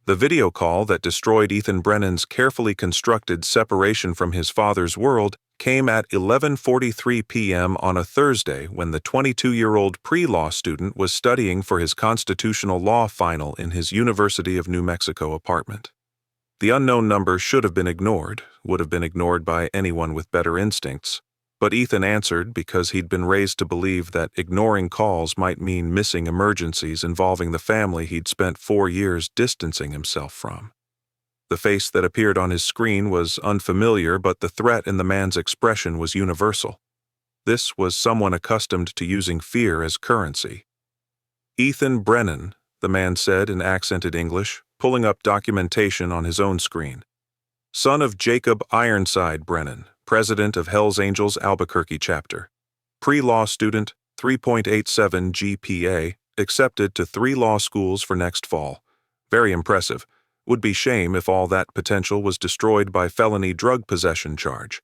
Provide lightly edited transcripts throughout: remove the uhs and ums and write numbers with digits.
The video call that destroyed Ethan Brennan's carefully constructed separation from his father's world came at 11:43 p.m. on a Thursday when the 22-year-old pre-law student was studying for his constitutional law final in his University of New Mexico apartment. The unknown number should have been ignored, would have been ignored by anyone with better instincts, but Ethan answered because he'd been raised to believe that ignoring calls might mean missing emergencies involving the family he'd spent 4 years distancing himself from. The face that appeared on his screen was unfamiliar, but the threat in the man's expression was universal. This was someone accustomed to using fear as currency. "Ethan Brennan," the man said in accented English, pulling up documentation on his own screen. "Son of Jacob Ironside Brennan, president of Hells Angels Albuquerque chapter. Pre-law student, 3.87 GPA, accepted to 3 law schools for next fall. Very impressive. Would be shame if all that potential was destroyed by felony drug possession charge."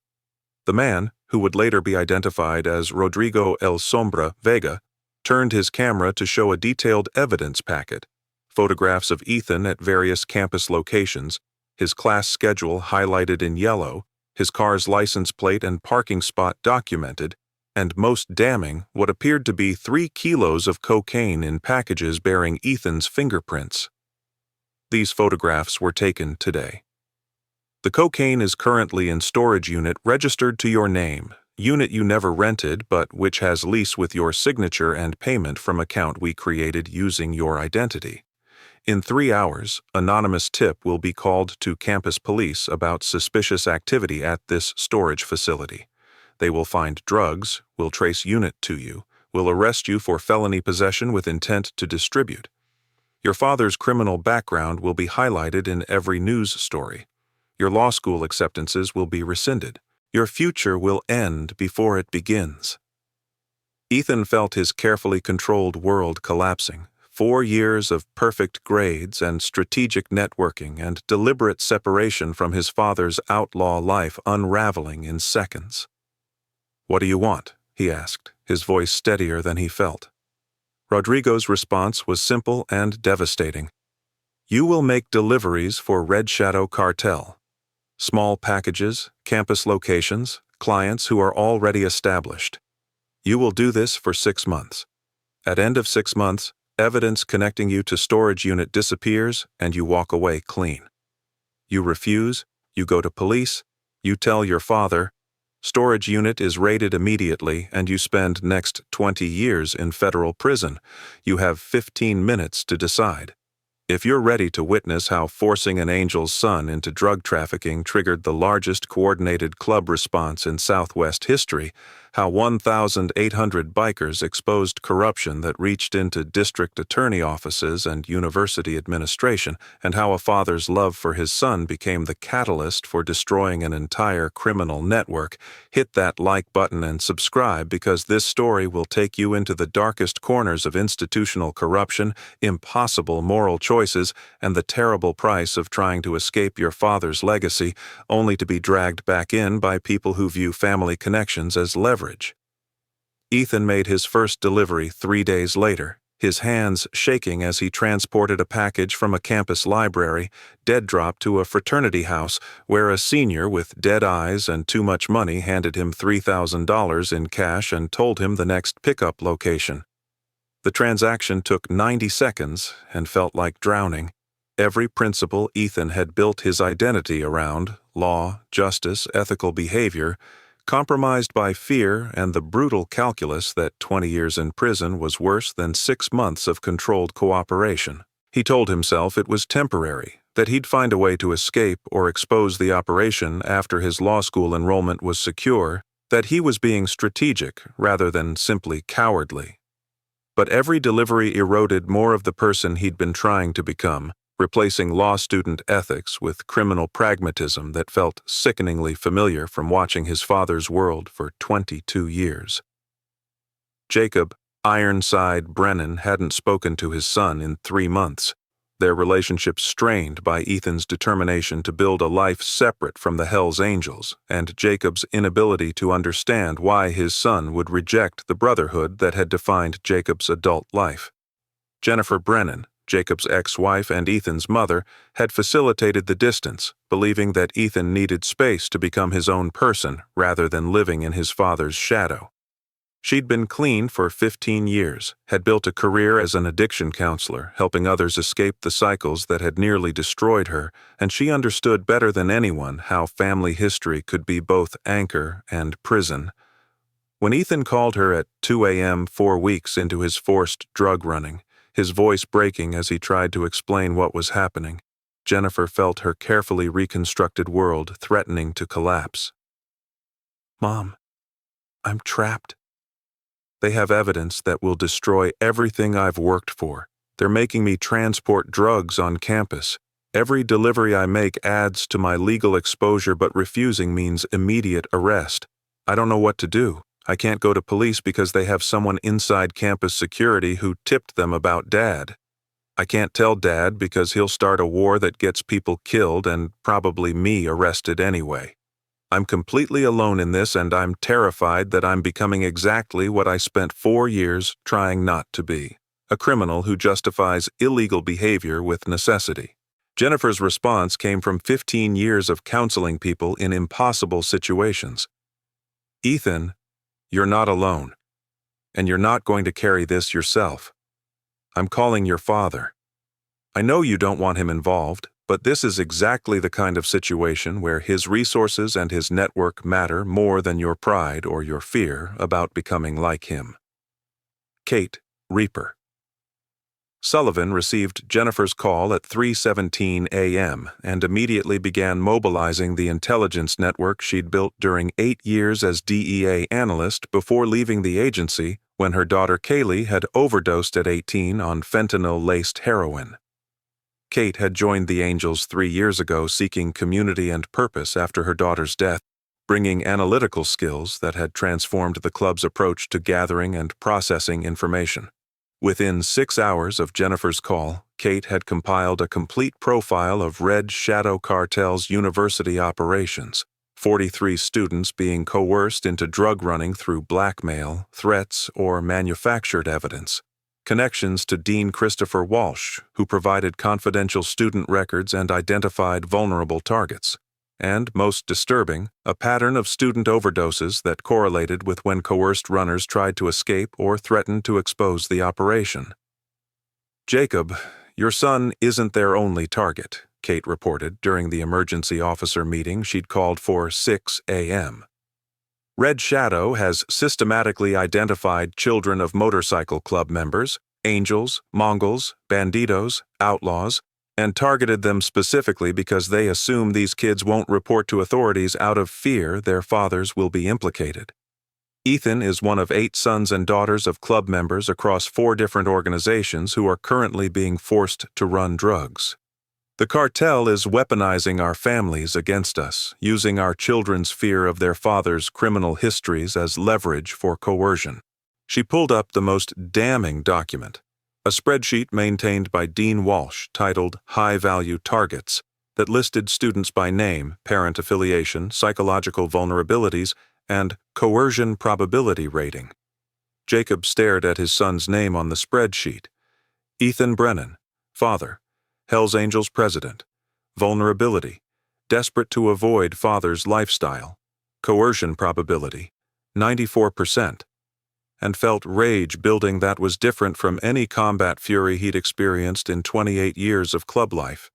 The man, who would later be identified as Rodrigo El Sombra Vega, turned his camera to show a detailed evidence packet, photographs of Ethan at various campus locations, his class schedule highlighted in yellow, his car's license plate and parking spot documented, and most damning, what appeared to be 3 kilos of cocaine in packages bearing Ethan's fingerprints. These photographs were taken today. "The cocaine is currently in storage unit registered to your name, unit you never rented but which has lease with your signature and payment from account we created using your identity. In 3 hours, anonymous tip will be called to campus police about suspicious activity at this storage facility. They will find drugs, will trace unit to you, will arrest you for felony possession with intent to distribute. Your father's criminal background will be highlighted in every news story. Your law school acceptances will be rescinded. Your future will end before it begins." Ethan felt his carefully controlled world collapsing. 4 years of perfect grades and strategic networking and deliberate separation from his father's outlaw life unraveling in seconds. "What do you want?" he asked, his voice steadier than he felt. Rodrigo's response was simple and devastating. "You will make deliveries for Red Shadow Cartel. Small packages, campus locations, clients who are already established. You will do this for 6 months. At end of 6 months, evidence connecting you to storage unit disappears and you walk away clean. You refuse, you go to police, you tell your father, storage unit is raided immediately and you spend next 20 years in federal prison. You have 15 minutes to decide. If you're ready to witness how forcing an angel's son into drug trafficking triggered the largest coordinated club response in Southwest history, how 1,800 bikers exposed corruption that reached into district attorney offices and university administration, and how a father's love for his son became the catalyst for destroying an entire criminal network, hit that like button and subscribe because this story will take you into the darkest corners of institutional corruption, impossible moral choices, and the terrible price of trying to escape your father's legacy, only to be dragged back in by people who view family connections as leverage. Ethan made his first delivery 3 days later, his hands shaking as he transported a package from a campus library, dead drop to a fraternity house, where a senior with dead eyes and too much money handed him $3,000 in cash and told him the next pickup location. The transaction took 90 seconds and felt like drowning. Every principle Ethan had built his identity around, law, justice, ethical behavior, compromised by fear and the brutal calculus that 20 years in prison was worse than 6 months of controlled cooperation. He told himself it was temporary, that he'd find a way to escape or expose the operation after his law school enrollment was secure, that he was being strategic rather than simply cowardly. But every delivery eroded more of the person he'd been trying to become, replacing law student ethics with criminal pragmatism that felt sickeningly familiar from watching his father's world for 22 years. Jacob Ironside Brennan hadn't spoken to his son in 3 months, their relationship strained by Ethan's determination to build a life separate from the Hells Angels and Jacob's inability to understand why his son would reject the brotherhood that had defined Jacob's adult life. Jennifer Brennan, Jacob's ex-wife and Ethan's mother, had facilitated the distance, believing that Ethan needed space to become his own person rather than living in his father's shadow. She'd been clean for 15 years, had built a career as an addiction counselor, helping others escape the cycles that had nearly destroyed her, and she understood better than anyone how family history could be both anchor and prison. When Ethan called her at 2 a.m. 4 weeks into his forced drug running, his voice breaking as he tried to explain what was happening, Jennifer felt her carefully reconstructed world threatening to collapse. "Mom, I'm trapped. They have evidence that will destroy everything I've worked for. They're making me transport drugs on campus. Every delivery I make adds to my legal exposure, but refusing means immediate arrest. I don't know what to do. I can't go to police because they have someone inside campus security who tipped them about Dad. I can't tell Dad because he'll start a war that gets people killed and probably me arrested anyway. I'm completely alone in this, and I'm terrified that I'm becoming exactly what I spent 4 years trying not to be, a criminal who justifies illegal behavior with necessity." Jennifer's response came from 15 years of counseling people in impossible situations. "Ethan, you're not alone, and you're not going to carry this yourself. I'm calling your father. I know you don't want him involved, but this is exactly the kind of situation where his resources and his network matter more than your pride or your fear about becoming like him." Kate, Reaper. Sullivan received Jennifer's call at 3:17 a.m. and immediately began mobilizing the intelligence network she'd built during 8 years as DEA analyst before leaving the agency when her daughter Kaylee had overdosed at 18 on fentanyl-laced heroin. Kate had joined the Angels 3 years ago seeking community and purpose after her daughter's death, bringing analytical skills that had transformed the club's approach to gathering and processing information. Within 6 hours of Jennifer's call, Kate had compiled a complete profile of Red Shadow Cartel's university operations, 43 students being coerced into drug running through blackmail, threats, or manufactured evidence. Connections to Dean Christopher Walsh, who provided confidential student records and identified vulnerable targets. And, most disturbing, a pattern of student overdoses that correlated with when coerced runners tried to escape or threatened to expose the operation. "Jacob, your son isn't their only target," Kate reported during the emergency officer meeting she'd called for 6 a.m. "Red Shadow has systematically identified children of motorcycle club members, angels, Mongols, banditos, outlaws, and targeted them specifically because they assume these kids won't report to authorities out of fear their fathers will be implicated. Ethan is one of 8 sons and daughters of club members across 4 different organizations who are currently being forced to run drugs. The cartel is weaponizing our families against us, using our children's fear of their fathers' criminal histories as leverage for coercion." She pulled up the most damning document, a spreadsheet maintained by Dean Walsh titled High-Value Targets that listed students by name, parent affiliation, psychological vulnerabilities, and coercion probability rating. Jacob stared at his son's name on the spreadsheet. Ethan Brennan, father, Hells Angels president, vulnerability, desperate to avoid father's lifestyle, coercion probability, 94%, and felt rage building that was different from any combat fury he'd experienced in 28 years of club life.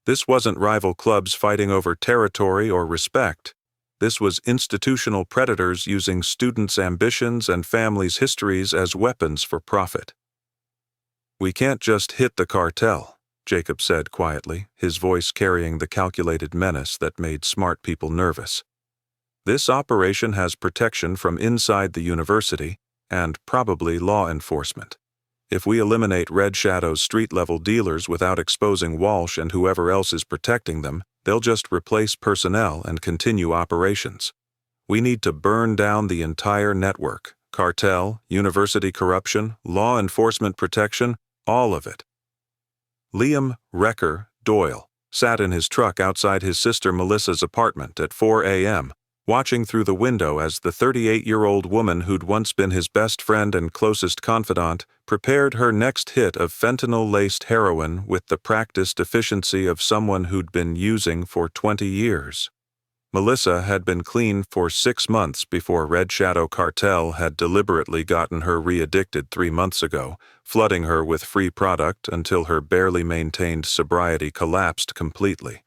This wasn't rival clubs fighting over territory or respect. This was institutional predators using students' ambitions and families' histories as weapons for profit. "We can't just hit the cartel," Jacob said quietly, his voice carrying the calculated menace that made smart people nervous. "This operation has protection from inside the university and probably law enforcement. If we eliminate Red Shadow's street-level dealers without exposing Walsh and whoever else is protecting them, they'll just replace personnel and continue operations. We need to burn down the entire network, cartel, university corruption, law enforcement protection, all of it." Liam Wrecker Doyle sat in his truck outside his sister Melissa's apartment at 4 a.m., watching through the window as the 38-year-old woman who'd once been his best friend and closest confidant prepared her next hit of fentanyl-laced heroin with the practiced efficiency of someone who'd been using for 20 years. Melissa had been clean for 6 months before Red Shadow Cartel had deliberately gotten her re-addicted 3 months ago, flooding her with free product until her barely maintained sobriety collapsed completely.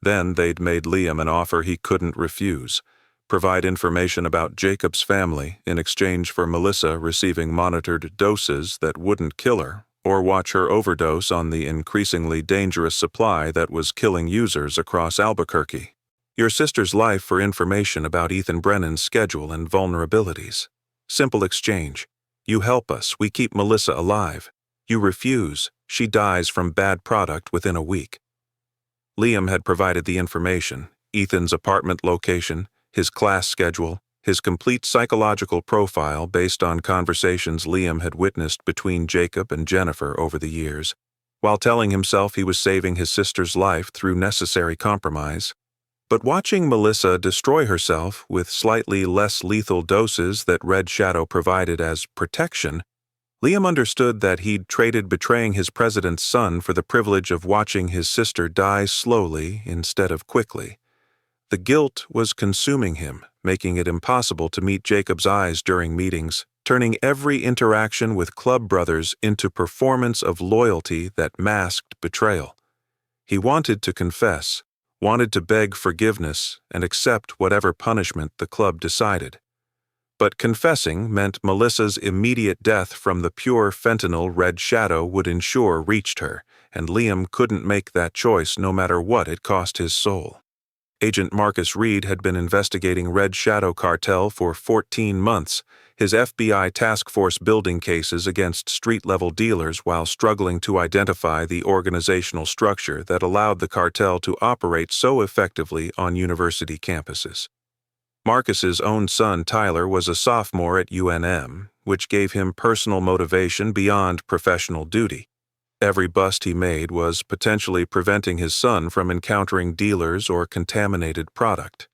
Then they'd made Liam an offer he couldn't refuse: provide information about Jacob's family in exchange for Melissa receiving monitored doses that wouldn't kill her, or watch her overdose on the increasingly dangerous supply that was killing users across Albuquerque. Your sister's life for information about Ethan Brennan's schedule and vulnerabilities. Simple exchange. You help us, we keep Melissa alive. You refuse, she dies from bad product within a week. Liam had provided the information: Ethan's apartment location, his class schedule, his complete psychological profile based on conversations Liam had witnessed between Jacob and Jennifer over the years, while telling himself he was saving his sister's life through necessary compromise. But watching Melissa destroy herself with slightly less lethal doses that Red Shadow provided as protection, Liam understood that he'd traded betraying his president's son for the privilege of watching his sister die slowly instead of quickly. The guilt was consuming him, making it impossible to meet Jacob's eyes during meetings, turning every interaction with club brothers into performance of loyalty that masked betrayal. He wanted to confess, wanted to beg forgiveness and accept whatever punishment the club decided. But confessing meant Melissa's immediate death from the pure fentanyl Red Shadow would ensure reached her, and Liam couldn't make that choice no matter what it cost his soul. Agent Marcus Reed had been investigating Red Shadow Cartel for 14 months, his FBI task force building cases against street-level dealers while struggling to identify the organizational structure that allowed the cartel to operate so effectively on university campuses. Marcus's own son Tyler was a sophomore at UNM, which gave him personal motivation beyond professional duty. Every bust he made was potentially preventing his son from encountering dealers or contaminated product.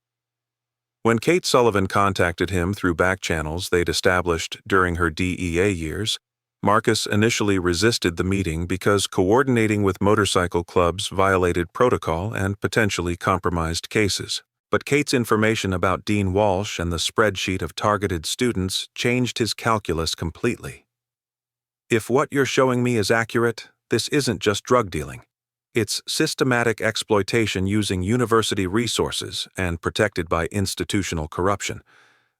When Kate Sullivan contacted him through back channels they'd established during her DEA years, Marcus initially resisted the meeting because coordinating with motorcycle clubs violated protocol and potentially compromised cases. But Kate's information about Dean Walsh and the spreadsheet of targeted students changed his calculus completely. If what you're showing me is accurate, this isn't just drug dealing. It's systematic exploitation using university resources and protected by institutional corruption.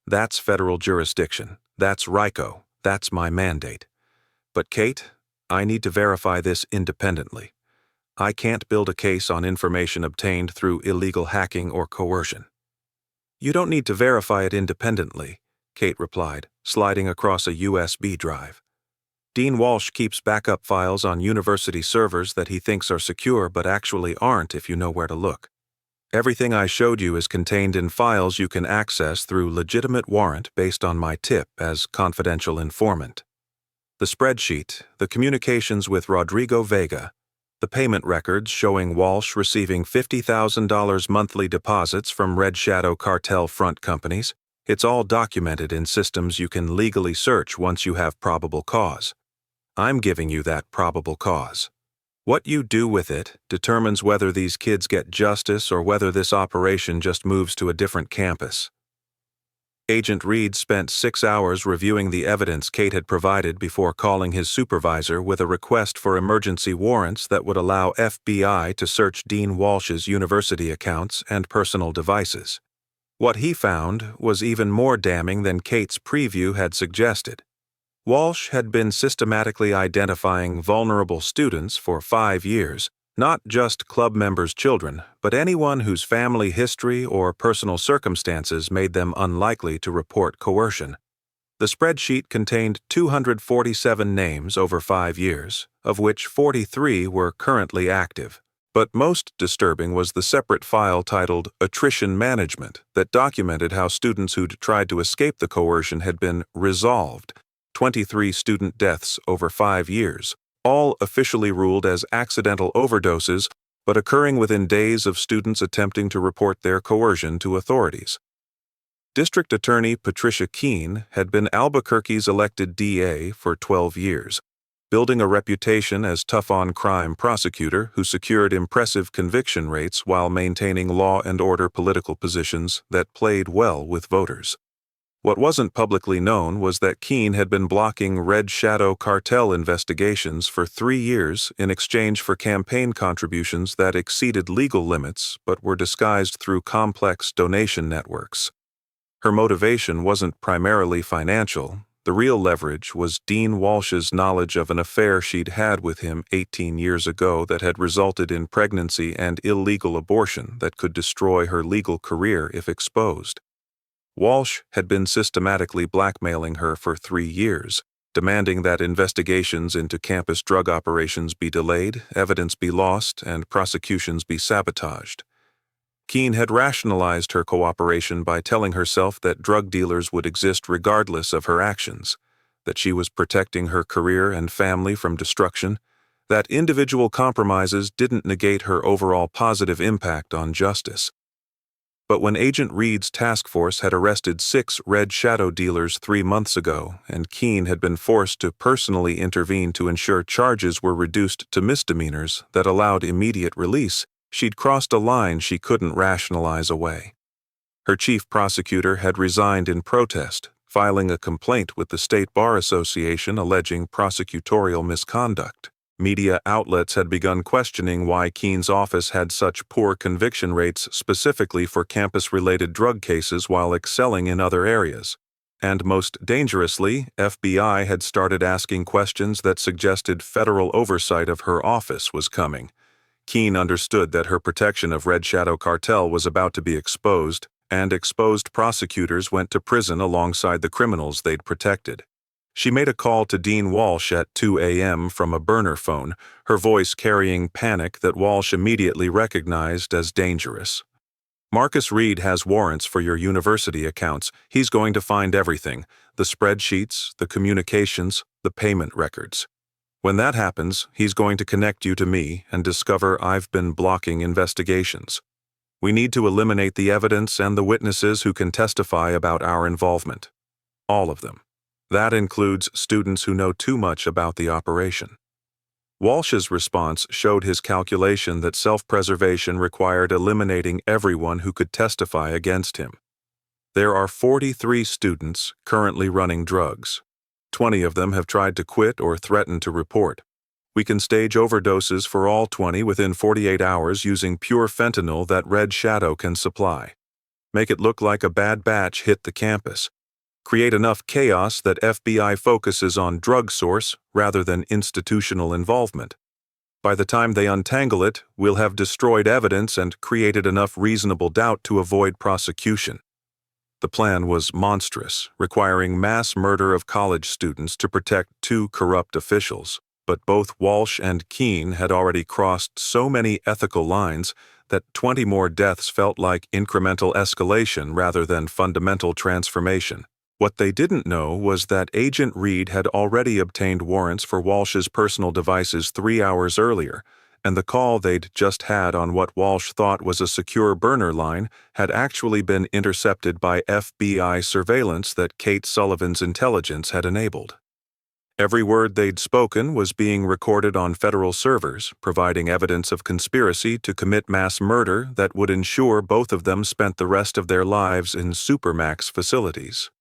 That's federal jurisdiction. That's RICO. That's my mandate. But Kate, I need to verify this independently. I can't build a case on information obtained through illegal hacking or coercion. You don't need to verify it independently, Kate replied, sliding across a USB drive. Dean Walsh keeps backup files on university servers that he thinks are secure but actually aren't if you know where to look. Everything I showed you is contained in files you can access through legitimate warrant based on my tip as confidential informant. The spreadsheet, the communications with Rodrigo Vega, the payment records showing Walsh receiving $50,000 monthly deposits from Red Shadow Cartel front companies, it's all documented in systems you can legally search once you have probable cause. I'm giving you that probable cause. What you do with it determines whether these kids get justice or whether this operation just moves to a different campus. Agent Reed spent 6 hours reviewing the evidence Kate had provided before calling his supervisor with a request for emergency warrants that would allow FBI to search Dean Walsh's university accounts and personal devices. What he found was even more damning than Kate's preview had suggested. Walsh had been systematically identifying vulnerable students for 5 years, not just club members' children, but anyone whose family history or personal circumstances made them unlikely to report coercion. The spreadsheet contained 247 names over 5 years, of which 43 were currently active. But most disturbing was the separate file titled Attrition Management that documented how students who'd tried to escape the coercion had been resolved. 23 student deaths over 5 years, all officially ruled as accidental overdoses, but occurring within days of students attempting to report their coercion to authorities. District Attorney Patricia Keene had been Albuquerque's elected DA for 12 years, building a reputation as tough-on-crime prosecutor who secured impressive conviction rates while maintaining law and order political positions that played well with voters. What wasn't publicly known was that Keene had been blocking Red Shadow cartel investigations for 3 years in exchange for campaign contributions that exceeded legal limits but were disguised through complex donation networks. Her motivation wasn't primarily financial. The real leverage was Dean Walsh's knowledge of an affair she'd had with him 18 years ago that had resulted in pregnancy and illegal abortion that could destroy her legal career if exposed. Walsh had been systematically blackmailing her for 3 years, demanding that investigations into campus drug operations be delayed, evidence be lost, and prosecutions be sabotaged. Keene had rationalized her cooperation by telling herself that drug dealers would exist regardless of her actions, that she was protecting her career and family from destruction, that individual compromises didn't negate her overall positive impact on justice. But when Agent Reed's task force had arrested 6 Red Shadow dealers 3 months ago, and Keene had been forced to personally intervene to ensure charges were reduced to misdemeanors that allowed immediate release, she'd crossed a line she couldn't rationalize away. Her chief prosecutor had resigned in protest, filing a complaint with the State Bar Association alleging prosecutorial misconduct. Media outlets had begun questioning why Keene's office had such poor conviction rates specifically for campus-related drug cases while excelling in other areas. And most dangerously, FBI had started asking questions that suggested federal oversight of her office was coming. Keene understood that her protection of Red Shadow Cartel was about to be exposed, and exposed prosecutors went to prison alongside the criminals they'd protected. She made a call to Dean Walsh at 2 a.m. from a burner phone, her voice carrying panic that Walsh immediately recognized as dangerous. "Marcus Reed has warrants for your university accounts. He's going to find everything: the spreadsheets, the communications, the payment records. When that happens, he's going to connect you to me and discover I've been blocking investigations. We need to eliminate the evidence and the witnesses who can testify about our involvement. All of them. That includes students who know too much about the operation." Walsh's response showed his calculation that self-preservation required eliminating everyone who could testify against him. There are 43 students currently running drugs. 20 of them have tried to quit or threatened to report. We can stage overdoses for all 20 within 48 hours using pure fentanyl that Red Shadow can supply. Make it look like a bad batch hit the campus. Create enough chaos that FBI focuses on drug source rather than institutional involvement. By the time they untangle it, we'll have destroyed evidence and created enough reasonable doubt to avoid prosecution. The plan was monstrous, requiring mass murder of college students to protect 2 corrupt officials, but both Walsh and Keene had already crossed so many ethical lines that 20 more deaths felt like incremental escalation rather than fundamental transformation. What they didn't know was that Agent Reed had already obtained warrants for Walsh's personal devices 3 hours earlier, and the call they'd just had on what Walsh thought was a secure burner line had actually been intercepted by FBI surveillance that Kate Sullivan's intelligence had enabled. Every word they'd spoken was being recorded on federal servers, providing evidence of conspiracy to commit mass murder that would ensure both of them spent the rest of their lives in Supermax facilities.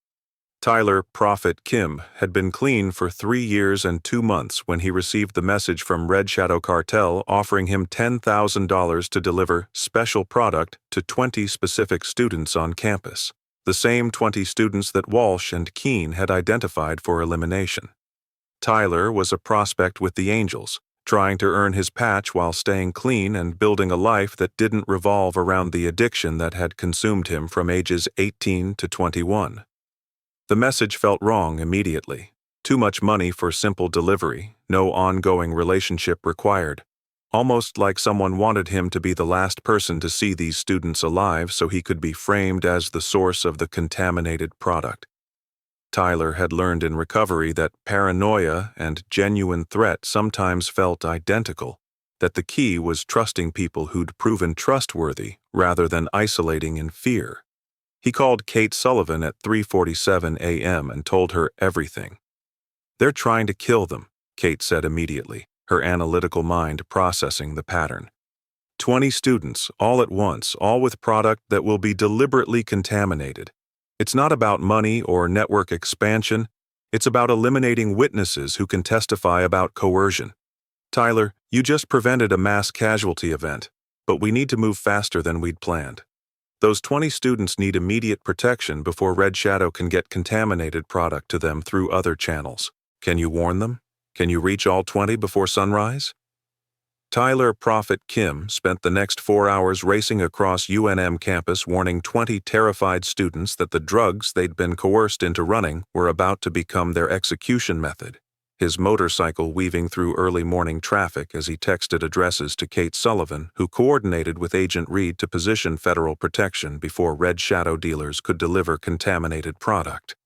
Tyler Prophet Kim had been clean for 3 years and 2 months when he received the message from Red Shadow Cartel offering him $10,000 to deliver special product to 20 specific students on campus, the same 20 students that Walsh and Keene had identified for elimination. Tyler was a prospect with the Angels, trying to earn his patch while staying clean and building a life that didn't revolve around the addiction that had consumed him from ages 18 to 21. The message felt wrong immediately. Too much money for simple delivery, no ongoing relationship required. Almost like someone wanted him to be the last person to see these students alive so he could be framed as the source of the contaminated product. Tyler had learned in recovery that paranoia and genuine threat sometimes felt identical, that the key was trusting people who'd proven trustworthy rather than isolating in fear. He called Kate Sullivan at 3:47 a.m. and told her everything. "They're trying to kill them," Kate said immediately, her analytical mind processing the pattern. 20 students, all at once, all with product that will be deliberately contaminated. It's not about money or network expansion. It's about eliminating witnesses who can testify about coercion. Tyler, you just prevented a mass casualty event, but we need to move faster than we'd planned. Those 20 students need immediate protection before Red Shadow can get contaminated product to them through other channels. Can you warn them? Can you reach all 20 before sunrise? Tyler Prophet Kim spent the next 4 hours racing across UNM campus warning 20 terrified students that the drugs they'd been coerced into running were about to become their execution method, his motorcycle weaving through early morning traffic as he texted addresses to Kate Sullivan, who coordinated with Agent Reed to position federal protection before Red Shadow dealers could deliver contaminated product.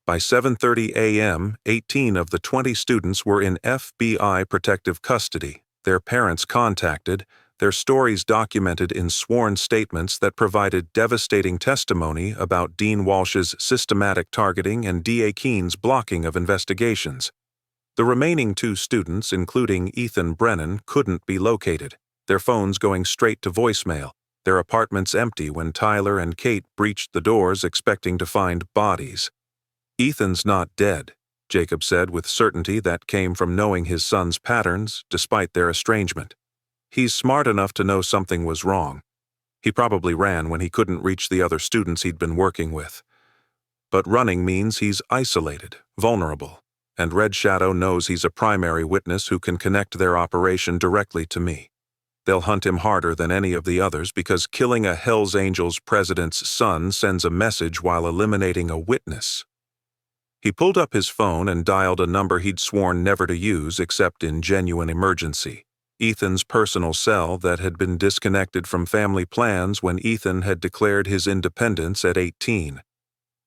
By 7:30 a.m., 18 of the 20 students were in FBI protective custody, their parents contacted, their stories documented in sworn statements that provided devastating testimony about Dean Walsh's systematic targeting and D.A. Keene's blocking of investigations. The remaining 2 students, including Ethan Brennan, couldn't be located, their phones going straight to voicemail, their apartments empty when Tyler and Kate breached the doors expecting to find bodies. "Ethan's not dead," Jacob said with certainty that came from knowing his son's patterns despite their estrangement. "He's smart enough to know something was wrong. He probably ran when he couldn't reach the other students he'd been working with. But running means he's isolated, vulnerable, and Red Shadow knows he's a primary witness who can connect their operation directly to me. They'll hunt him harder than any of the others because killing a Hells Angels president's son sends a message while eliminating a witness." He pulled up his phone and dialed a number he'd sworn never to use except in genuine emergency, Ethan's personal cell that had been disconnected from family plans when Ethan had declared his independence at 18.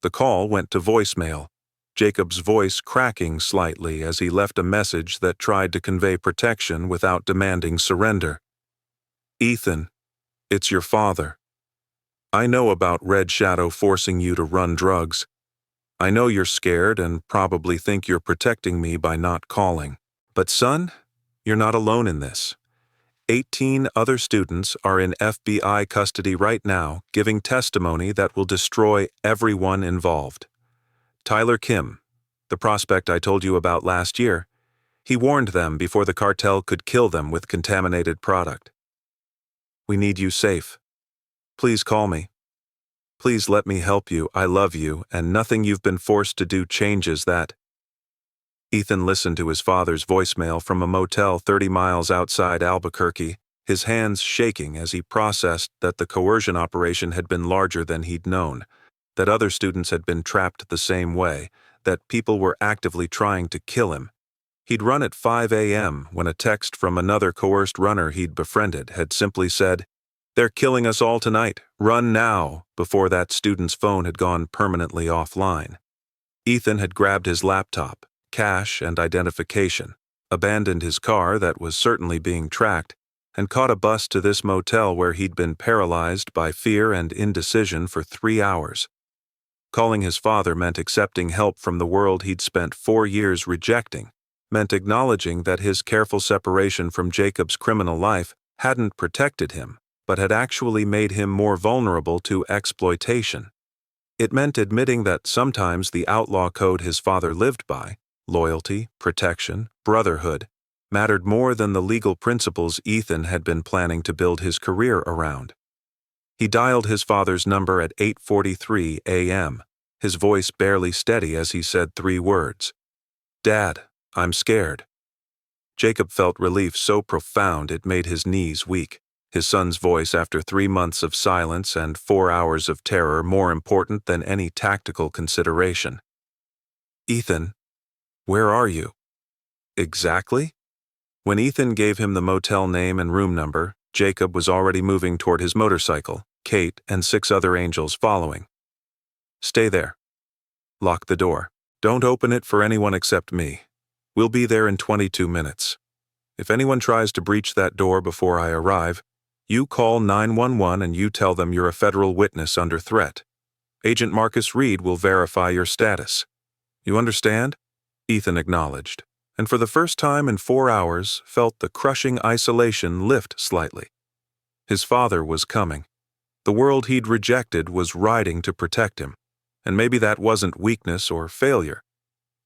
The call went to voicemail, Jacob's voice cracking slightly as he left a message that tried to convey protection without demanding surrender. "Ethan, it's your father. I know about Red Shadow forcing you to run drugs. I know you're scared and probably think you're protecting me by not calling. But son, you're not alone in this. 18 other students are in FBI custody right now giving testimony that will destroy everyone involved. Tyler Kim, the prospect I told you about last year, he warned them before the cartel could kill them with contaminated product. We need you safe. Please call me. Please let me help you. I love you, and nothing you've been forced to do changes that." Ethan listened to his father's voicemail from a motel 30 miles outside Albuquerque, his hands shaking as he processed that the coercion operation had been larger than he'd known, that other students had been trapped the same way, that people were actively trying to kill him. He'd run at 5 a.m. when a text from another coerced runner he'd befriended had simply said, "They're killing us all tonight. Run now," before that student's phone had gone permanently offline. Ethan had grabbed his laptop, cash and identification, abandoned his car that was certainly being tracked, and caught a bus to this motel where he'd been paralyzed by fear and indecision for 3 hours. Calling his father meant accepting help from the world he'd spent 4 years rejecting, meant acknowledging that his careful separation from Jacob's criminal life hadn't protected him, but had actually made him more vulnerable to exploitation. It meant admitting that sometimes the outlaw code his father lived by, loyalty, protection, brotherhood, mattered more than the legal principles Ethan had been planning to build his career around. He dialed his father's number at 8:43 a.m., his voice barely steady as he said 3 words. "Dad, I'm scared." Jacob felt relief so profound it made his knees weak. His son's voice after 3 months of silence and 4 hours of terror more important than any tactical consideration. "Ethan, where are you?" "Exactly?" When Ethan gave him the motel name and room number, Jacob was already moving toward his motorcycle, Kate and 6 other angels following. "Stay there. Lock the door. Don't open it for anyone except me. We'll be there in 22 minutes. If anyone tries to breach that door before I arrive, You call 911 and you tell them you're a federal witness under threat. Agent Marcus Reed will verify your status. You understand? Ethan acknowledged, and for the first time in 4 hours felt the crushing isolation lift slightly. His father was coming. The world he'd rejected was riding to protect him, and maybe that wasn't weakness or failure.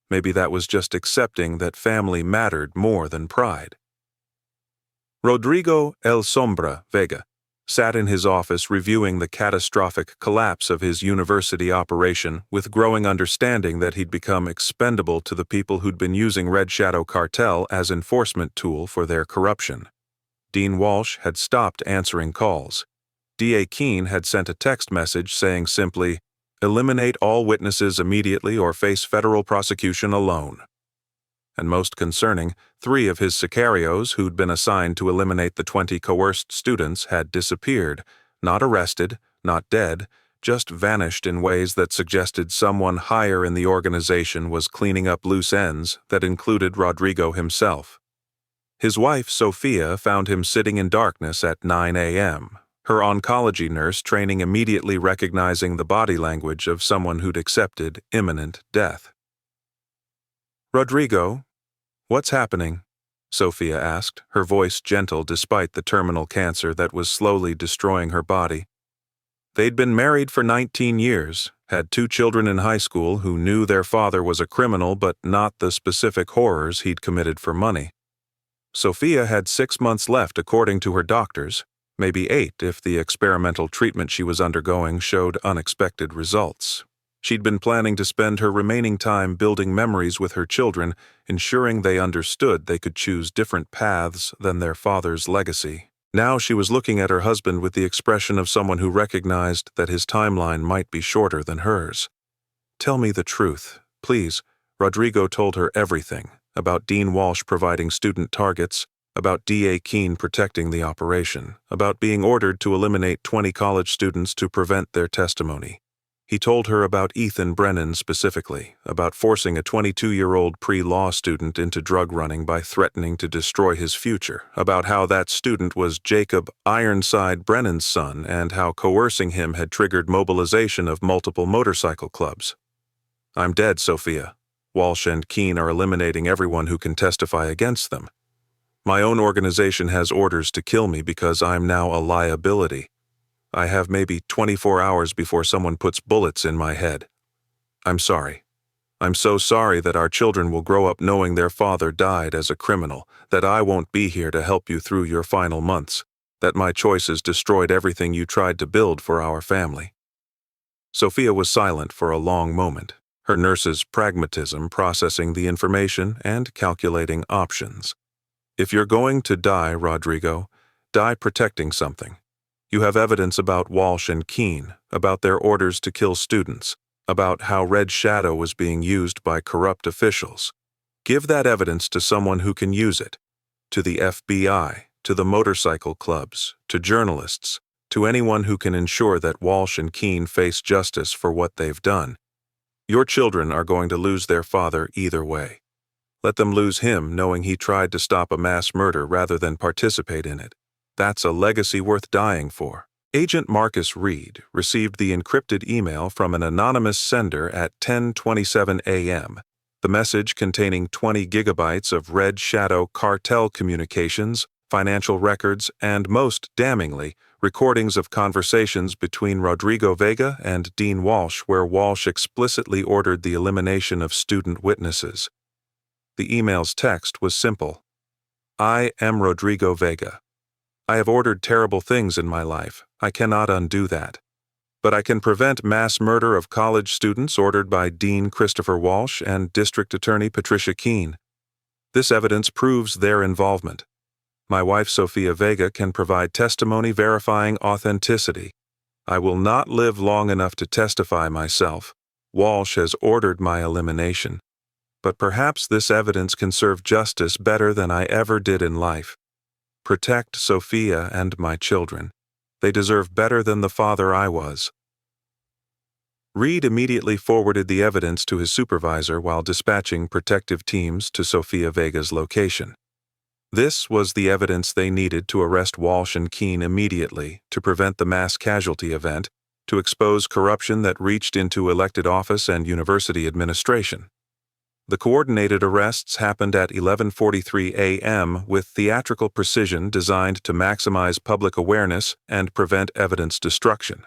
Maybe that was just accepting that family mattered more than pride. Rodrigo El Sombra Vega sat in his office reviewing the catastrophic collapse of his university operation with growing understanding that he'd become expendable to the people who'd been using Red Shadow Cartel as enforcement tool for their corruption. Dean Walsh had stopped answering calls. D.A. Keene had sent a text message saying simply, "Eliminate all witnesses immediately or face federal prosecution alone." And most concerning, 3 of his sicarios who'd been assigned to eliminate the 20 coerced students had disappeared, not arrested, not dead, just vanished in ways that suggested someone higher in the organization was cleaning up loose ends that included Rodrigo himself. His wife, Sophia, found him sitting in darkness at 9 a.m., her oncology nurse training immediately recognizing the body language of someone who'd accepted imminent death. "Rodrigo, what's happening?" Sophia asked, her voice gentle despite the terminal cancer that was slowly destroying her body. They'd been married for 19 years, had 2 children in high school who knew their father was a criminal but not the specific horrors he'd committed for money. Sophia had 6 months left according to her doctors, maybe 8 if the experimental treatment she was undergoing showed unexpected results. She'd been planning to spend her remaining time building memories with her children, ensuring they understood they could choose different paths than their father's legacy. Now she was looking at her husband with the expression of someone who recognized that his timeline might be shorter than hers. "Tell me the truth, please." Rodrigo told her everything, about Dean Walsh providing student targets, about D.A. Keene protecting the operation, about being ordered to eliminate 20 college students to prevent their testimony. He told her about Ethan Brennan specifically, about forcing a 22-year-old pre-law student into drug running by threatening to destroy his future, about how that student was Jacob Ironside Brennan's son and how coercing him had triggered mobilization of multiple motorcycle clubs. "I'm dead, Sophia. Walsh and Keene are eliminating everyone who can testify against them. My own organization has orders to kill me because I'm now a liability. I have maybe 24 hours before someone puts bullets in my head. I'm sorry. I'm so sorry that our children will grow up knowing their father died as a criminal, that I won't be here to help you through your final months, that my choices destroyed everything you tried to build for our family." Sophia was silent for a long moment, her nurse's pragmatism processing the information and calculating options. "If you're going to die, Rodrigo, die protecting something. You have evidence about Walsh and Keene, about their orders to kill students, about how Red Shadow was being used by corrupt officials. Give that evidence to someone who can use it, to the FBI, to the motorcycle clubs, to journalists, to anyone who can ensure that Walsh and Keene face justice for what they've done. Your children are going to lose their father either way. Let them lose him knowing he tried to stop a mass murder rather than participate in it. That's a legacy worth dying for." Agent Marcus Reed received the encrypted email from an anonymous sender at 10:27 a.m., the message containing 20 gigabytes of Red Shadow Cartel communications, financial records, and most damningly, recordings of conversations between Rodrigo Vega and Dean Walsh where Walsh explicitly ordered the elimination of student witnesses. The email's text was simple. "I am Rodrigo Vega. I have ordered terrible things in my life. I cannot undo that. But I can prevent mass murder of college students ordered by Dean Christopher Walsh and District Attorney Patricia Keene. This evidence proves their involvement. My wife Sophia Vega can provide testimony verifying authenticity. I will not live long enough to testify myself. Walsh has ordered my elimination. But perhaps this evidence can serve justice better than I ever did in life. Protect Sophia and my children. They deserve better than the father I was." Reed immediately forwarded the evidence to his supervisor while dispatching protective teams to Sophia Vega's location. This was the evidence they needed to arrest Walsh and Keene immediately, to prevent the mass casualty event, to expose corruption that reached into elected office and university administration. The coordinated arrests happened at 11:43 a.m. with theatrical precision designed to maximize public awareness and prevent evidence destruction.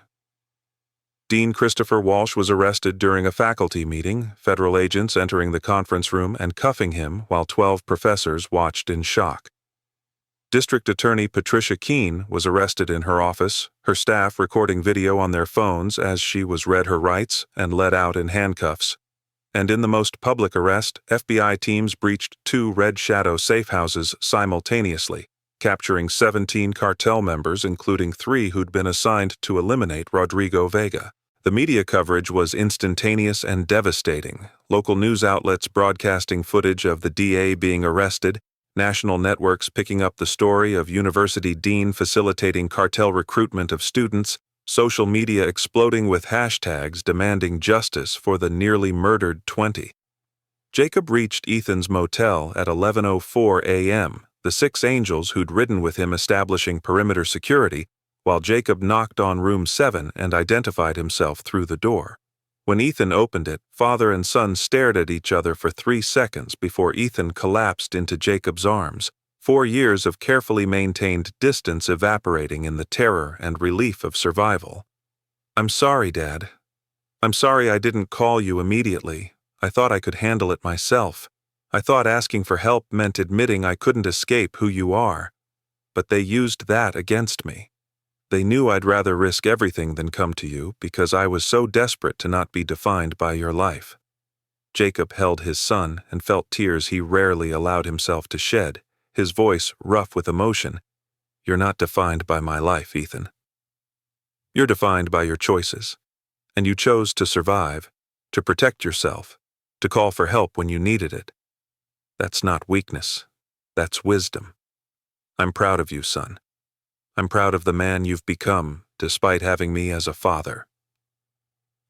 Dean Christopher Walsh was arrested during a faculty meeting, federal agents entering the conference room and cuffing him while 12 professors watched in shock. District Attorney Patricia Keene was arrested in her office, her staff recording video on their phones as she was read her rights and led out in handcuffs. And in the most public arrest, FBI teams breached 2 Red Shadow safe houses simultaneously, capturing 17 cartel members, including 3 who'd been assigned to eliminate Rodrigo Vega. The media coverage was instantaneous and devastating, local news outlets broadcasting footage of the DA being arrested, national networks picking up the story of university dean facilitating cartel recruitment of students, social media exploding with hashtags demanding justice for the nearly murdered 20. Jacob reached Ethan's motel at 11:04 a.m., the 6 angels who'd ridden with him establishing perimeter security, while Jacob knocked on room 7 and identified himself through the door. When Ethan opened it, father and son stared at each other for 3 seconds before Ethan collapsed into Jacob's arms, 4 years of carefully maintained distance evaporating in the terror and relief of survival. "I'm sorry, Dad. I'm sorry I didn't call you immediately. I thought I could handle it myself. I thought asking for help meant admitting I couldn't escape who you are. But they used that against me. They knew I'd rather risk everything than come to you because I was so desperate to not be defined by your life." Jacob held his son and felt tears he rarely allowed himself to shed, his voice rough with emotion. "You're not defined by my life, Ethan. You're defined by your choices. And you chose to survive, to protect yourself, to call for help when you needed it. That's not weakness. That's wisdom. I'm proud of you, son. I'm proud of the man you've become, despite having me as a father."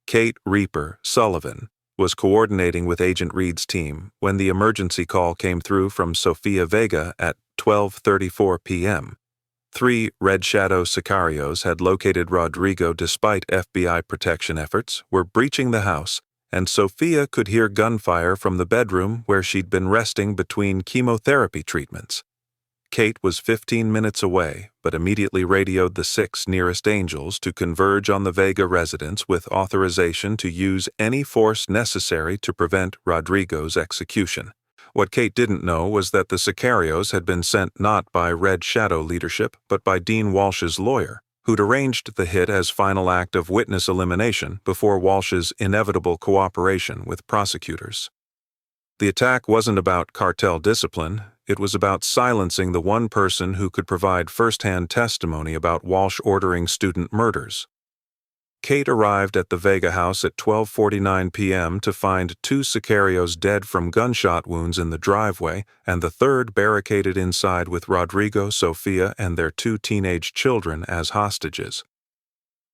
Kate Reaper Sullivan was coordinating with Agent Reed's team when the emergency call came through from Sofia Vega at 12:34 p.m. 3 Red Shadow sicarios had located Rodrigo despite FBI protection efforts, were breaching the house, and Sofia could hear gunfire from the bedroom where she'd been resting between chemotherapy treatments. Kate was 15 minutes away, but immediately radioed the 6 nearest angels to converge on the Vega residence with authorization to use any force necessary to prevent Rodrigo's execution. What Kate didn't know was that the sicarios had been sent not by Red Shadow leadership, but by Dean Walsh's lawyer, who'd arranged the hit as final act of witness elimination before Walsh's inevitable cooperation with prosecutors. The attack wasn't about cartel discipline. It was about silencing the one person who could provide first-hand testimony about Walsh ordering student murders. Kate arrived at the Vega house at 12:49 p.m. to find 2 sicarios dead from gunshot wounds in the driveway and the 3rd barricaded inside with Rodrigo, Sofia, and their 2 teenage children as hostages.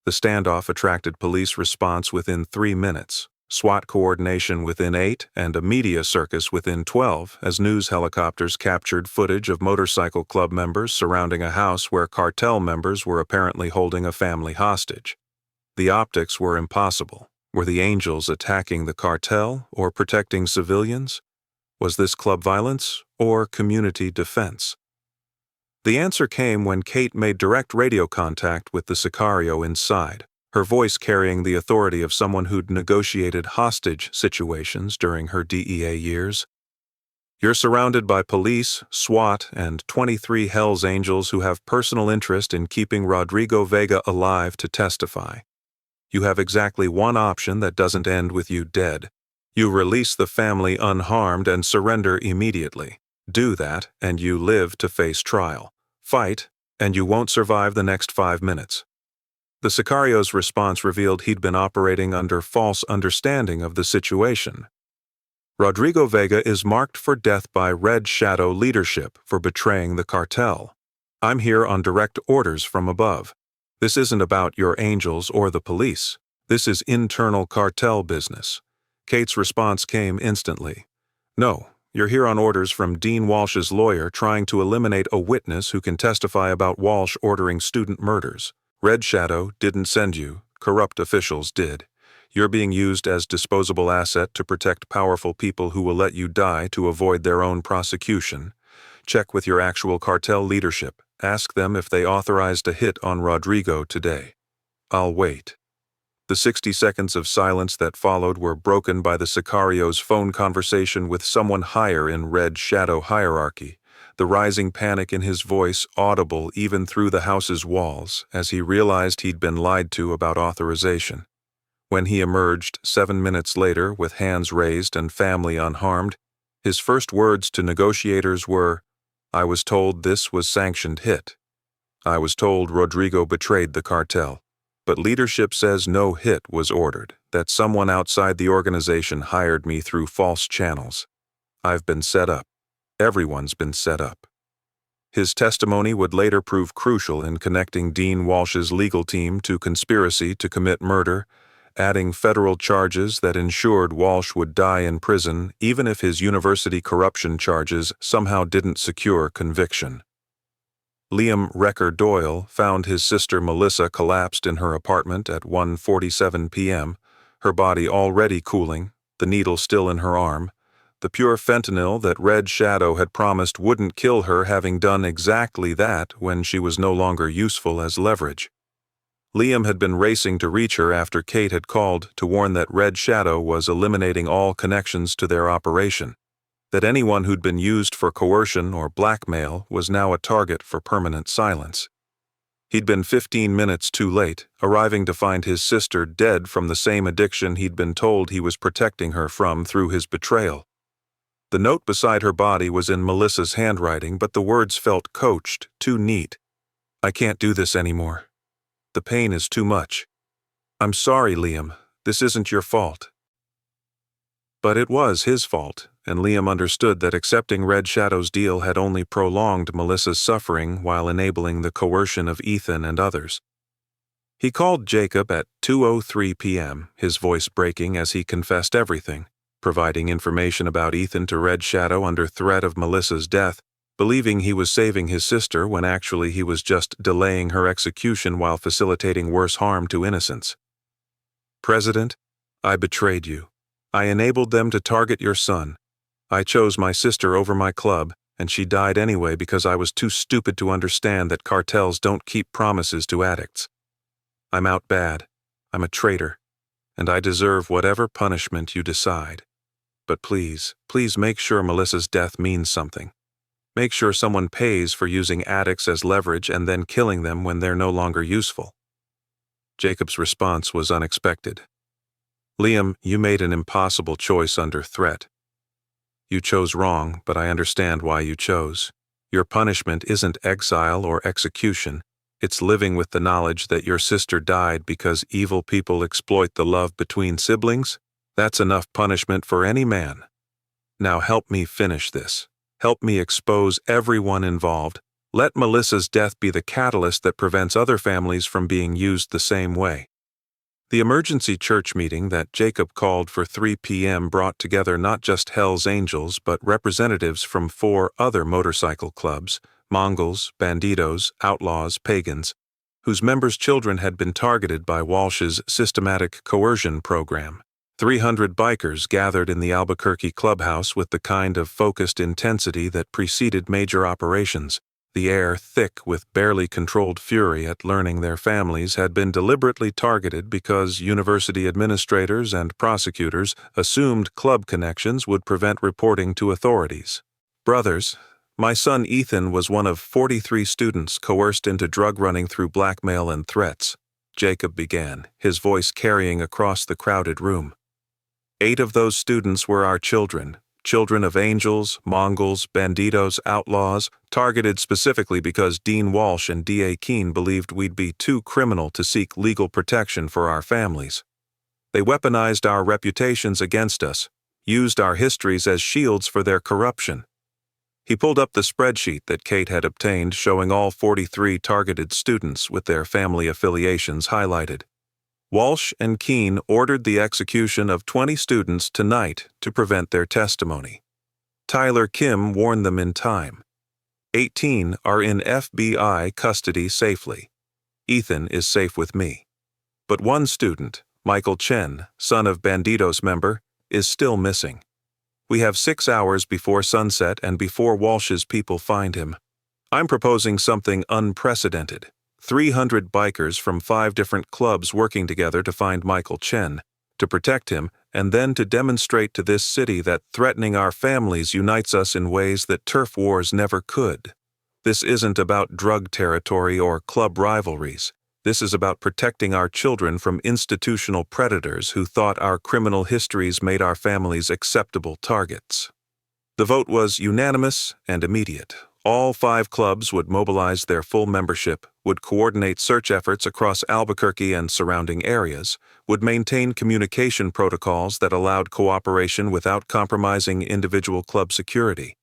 The standoff attracted police response within 3 minutes. SWAT coordination within 8, and a media circus within 12, as news helicopters captured footage of motorcycle club members surrounding a house where cartel members were apparently holding a family hostage. The optics were impossible. Were the angels attacking the cartel or protecting civilians? Was this club violence or community defense? The answer came when Kate made direct radio contact with the sicario inside, her voice carrying the authority of someone who'd negotiated hostage situations during her DEA years. "You're surrounded by police, SWAT, and 23 Hells Angels who have personal interest in keeping Rodrigo Vega alive to testify. You have exactly one option that doesn't end with you dead. You release the family unharmed and surrender immediately. Do that, and you live to face trial. Fight, and you won't survive the next 5 minutes." The sicario's response revealed he'd been operating under false understanding of the situation. "Rodrigo Vega is marked for death by Red Shadow leadership for betraying the cartel. I'm here on direct orders from above. This isn't about your angels or the police. This is internal cartel business." Kate's response came instantly. "No, You're here on orders from Dean Walsh's lawyer trying to eliminate a witness who can testify about Walsh ordering student murders. Red Shadow didn't send you. Corrupt officials did. You're being used as disposable asset to protect powerful people who will let you die to avoid their own prosecution. Check with your actual cartel leadership. Ask them if they authorized a hit on Rodrigo today. I'll wait. The 60 seconds of silence that followed were broken by the Sicario's phone conversation with someone higher in Red Shadow hierarchy, the rising panic in his voice audible even through the house's walls as he realized he'd been lied to about authorization. When he emerged 7 minutes later with hands raised and family unharmed, his first words to negotiators were, "I was told this was sanctioned hit. I was told Rodrigo betrayed the cartel. But leadership says no hit was ordered, that someone outside the organization hired me through false channels. I've been set up. Everyone's been set up." His testimony would later prove crucial in connecting Dean Walsh's legal team to conspiracy to commit murder, adding federal charges that ensured Walsh would die in prison even if his university corruption charges somehow didn't secure conviction. Liam Wrecker Doyle found his sister Melissa collapsed in her apartment at 1:47 p.m., her body already cooling, the needle still in her arm, the pure fentanyl that Red Shadow had promised wouldn't kill her having done exactly that when she was no longer useful as leverage. Liam had been racing to reach her after Kate had called to warn that Red Shadow was eliminating all connections to their operation, that anyone who'd been used for coercion or blackmail was now a target for permanent silence. He'd been 15 minutes too late, arriving to find his sister dead from the same addiction he'd been told he was protecting her from through his betrayal. The note beside her body was in Melissa's handwriting, but the words felt coached, too neat. "I can't do this anymore. The pain is too much. I'm sorry, Liam. This isn't your fault." But it was his fault, and Liam understood that accepting Red Shadow's deal had only prolonged Melissa's suffering while enabling the coercion of Ethan and others. He called Jacob at 2:03 p.m., his voice breaking as he confessed everything, providing information about Ethan to Red Shadow under threat of Melissa's death, believing he was saving his sister when actually he was just delaying her execution while facilitating worse harm to innocents. "President, I betrayed you. I enabled them to target your son. I chose my sister over my club, and she died anyway because I was too stupid to understand that cartels don't keep promises to addicts. I'm out bad. I'm a traitor, and I deserve whatever punishment you decide. But please, please make sure Melissa's death means something. Make sure someone pays for using addicts as leverage and then killing them when they're no longer useful." Jacob's response was unexpected. "Liam, you made an impossible choice under threat. You chose wrong, but I understand why you chose. Your punishment isn't exile or execution. It's living with the knowledge that your sister died because evil people exploit the love between siblings. That's enough punishment for any man. Now help me finish this. Help me expose everyone involved. Let Melissa's death be the catalyst that prevents other families from being used the same way." The emergency church meeting that Jacob called for 3 p.m. brought together not just Hell's Angels but representatives from 4 other motorcycle clubs, Mongols, Bandidos, Outlaws, Pagans, whose members' children had been targeted by Walsh's systematic coercion program. 300 bikers gathered in the Albuquerque clubhouse with the kind of focused intensity that preceded major operations, the air thick with barely controlled fury at learning their families had been deliberately targeted because university administrators and prosecutors assumed club connections would prevent reporting to authorities. "Brothers, my son Ethan was one of 43 students coerced into drug running through blackmail and threats," Jacob began, his voice carrying across the crowded room. 8 of those students were our children. Children of angels, Mongols, Bandidos, Outlaws, targeted specifically because Dean Walsh and D.A. Keene believed we'd be too criminal to seek legal protection for our families. They weaponized our reputations against us, used our histories as shields for their corruption. He pulled up the spreadsheet that Kate had obtained showing all 43 targeted students with their family affiliations highlighted. Walsh and Keene ordered the execution of 20 students tonight to prevent their testimony. Tyler Kim warned them in time. 18 are in FBI custody safely. Ethan is safe with me. But one student, Michael Chen, son of Bandidos member, is still missing. We have 6 hours before sunset and before Walsh's people find him. I'm proposing something unprecedented. 300 bikers from 5 different clubs working together to find Michael Chen, to protect him, and then to demonstrate to this city that threatening our families unites us in ways that turf wars never could. This isn't about drug territory or club rivalries. This is about protecting our children from institutional predators who thought our criminal histories made our families acceptable targets. The vote was unanimous and immediate. All 5 clubs would mobilize their full membership, would coordinate search efforts across Albuquerque and surrounding areas, would maintain communication protocols that allowed cooperation without compromising individual club security.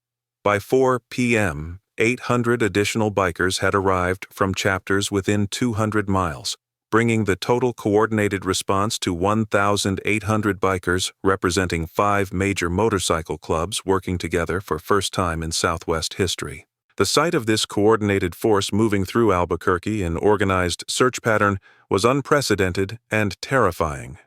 By 4 p.m., 800 additional bikers had arrived from chapters within 200 miles, bringing the total coordinated response to 1,800 bikers representing 5 major motorcycle clubs working together for first time in Southwest history. The sight of this coordinated force moving through Albuquerque in organized search pattern was unprecedented and terrifying.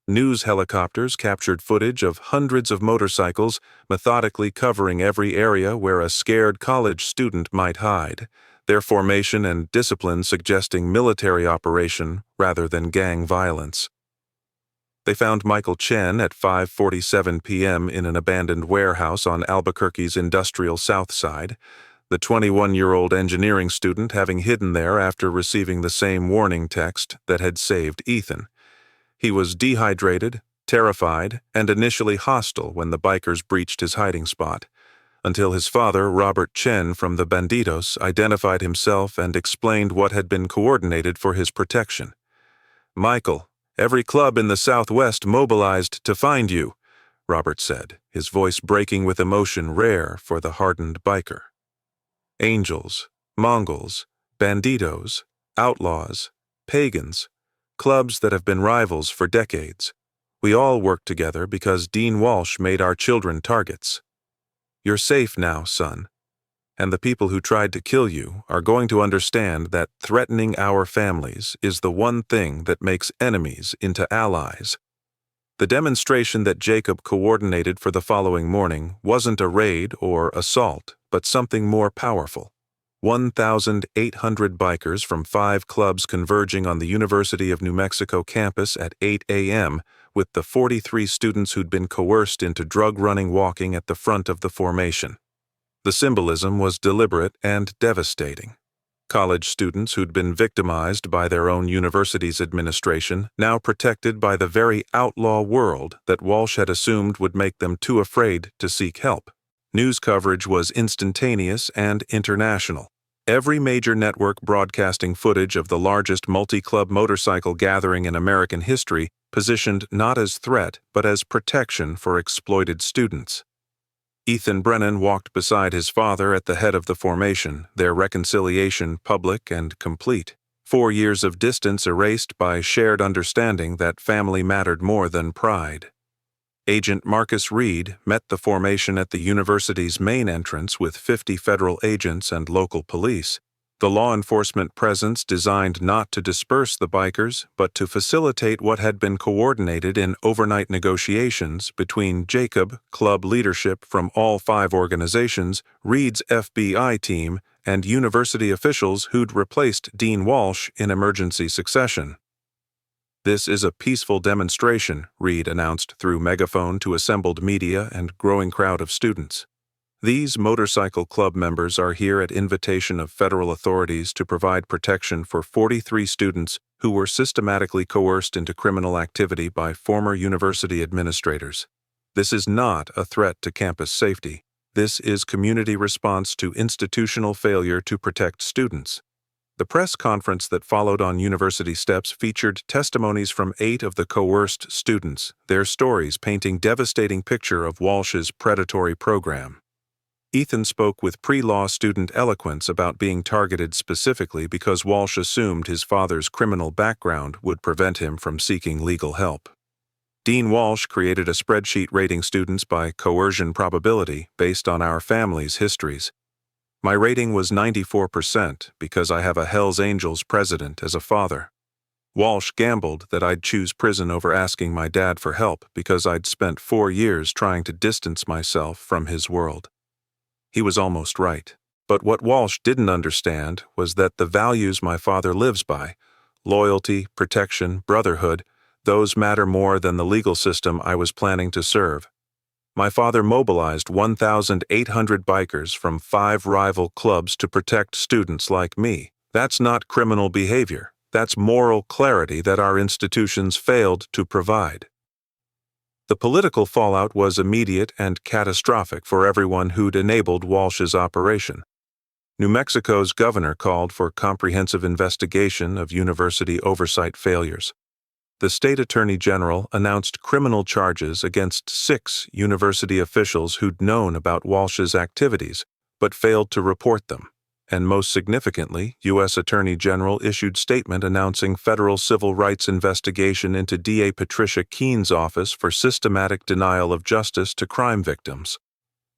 News helicopters captured footage of hundreds of motorcycles methodically covering every area where a scared college student might hide, their formation and discipline suggesting military operation rather than gang violence. They found Michael Chen at 5:47 p.m. in an abandoned warehouse on Albuquerque's industrial south side, the 21-year-old engineering student having hidden there after receiving the same warning text that had saved Ethan. He was dehydrated, terrified, and initially hostile when the bikers breached his hiding spot, until his father, Robert Chen from the Bandidos, identified himself and explained what had been coordinated for his protection. "Michael, every club in the Southwest mobilized to find you," Robert said, his voice breaking with emotion rare for the hardened biker. Angels, Mongols, Bandidos, Outlaws, Pagans, clubs that have been rivals for decades. We all work together because Dean Walsh made our children targets. You're safe now, son, and the people who tried to kill you are going to understand that threatening our families is the one thing that makes enemies into allies. The demonstration that Jacob coordinated for the following morning wasn't a raid or assault, but something more powerful. 1,800 bikers from 5 clubs converging on the University of New Mexico campus at 8 a.m., with the 43 students who'd been coerced into drug-running walking at the front of the formation. The symbolism was deliberate and devastating. College students who'd been victimized by their own university's administration, now protected by the very outlaw world that Walsh had assumed would make them too afraid to seek help. News coverage was instantaneous and international. Every major network broadcasting footage of the largest multi-club motorcycle gathering in American history positioned not as threat but as protection for exploited students. Ethan Brennan walked beside his father at the head of the formation, their reconciliation public and complete. 4 years of distance erased by shared understanding that family mattered more than pride. Agent Marcus Reed met the formation at the university's main entrance with 50 federal agents and local police. The law enforcement presence designed not to disperse the bikers, but to facilitate what had been coordinated in overnight negotiations between Jacob, club leadership from all 5 organizations, Reed's FBI team, and university officials who'd replaced Dean Walsh in emergency succession. "This is a peaceful demonstration," Reed announced through megaphone to assembled media and growing crowd of students. "These motorcycle club members are here at invitation of federal authorities to provide protection for 43 students who were systematically coerced into criminal activity by former university administrators. This is not a threat to campus safety. This is community response to institutional failure to protect students." The press conference that followed on university steps featured testimonies from 8 of the coerced students, their stories painting devastating picture of Walsh's predatory program. Ethan spoke with pre-law student eloquence about being targeted specifically because Walsh assumed his father's criminal background would prevent him from seeking legal help. Dean Walsh created a spreadsheet rating students by coercion probability based on our family's histories. My rating was 94% because I have a Hells Angels president as a father. Walsh gambled that I'd choose prison over asking my dad for help because I'd spent 4 years trying to distance myself from his world. He was almost right. But what Walsh didn't understand was that the values my father lives by, loyalty, protection, brotherhood, those matter more than the legal system I was planning to serve. My father mobilized 1,800 bikers from 5 rival clubs to protect students like me. That's not criminal behavior. That's moral clarity that our institutions failed to provide. The political fallout was immediate and catastrophic for everyone who'd enabled Walsh's operation. New Mexico's governor called for comprehensive investigation of university oversight failures. The state attorney general announced criminal charges against 6 university officials who'd known about Walsh's activities, but failed to report them. And most significantly, U.S. Attorney General issued statement announcing federal civil rights investigation into DA Patricia Keene's office for systematic denial of justice to crime victims.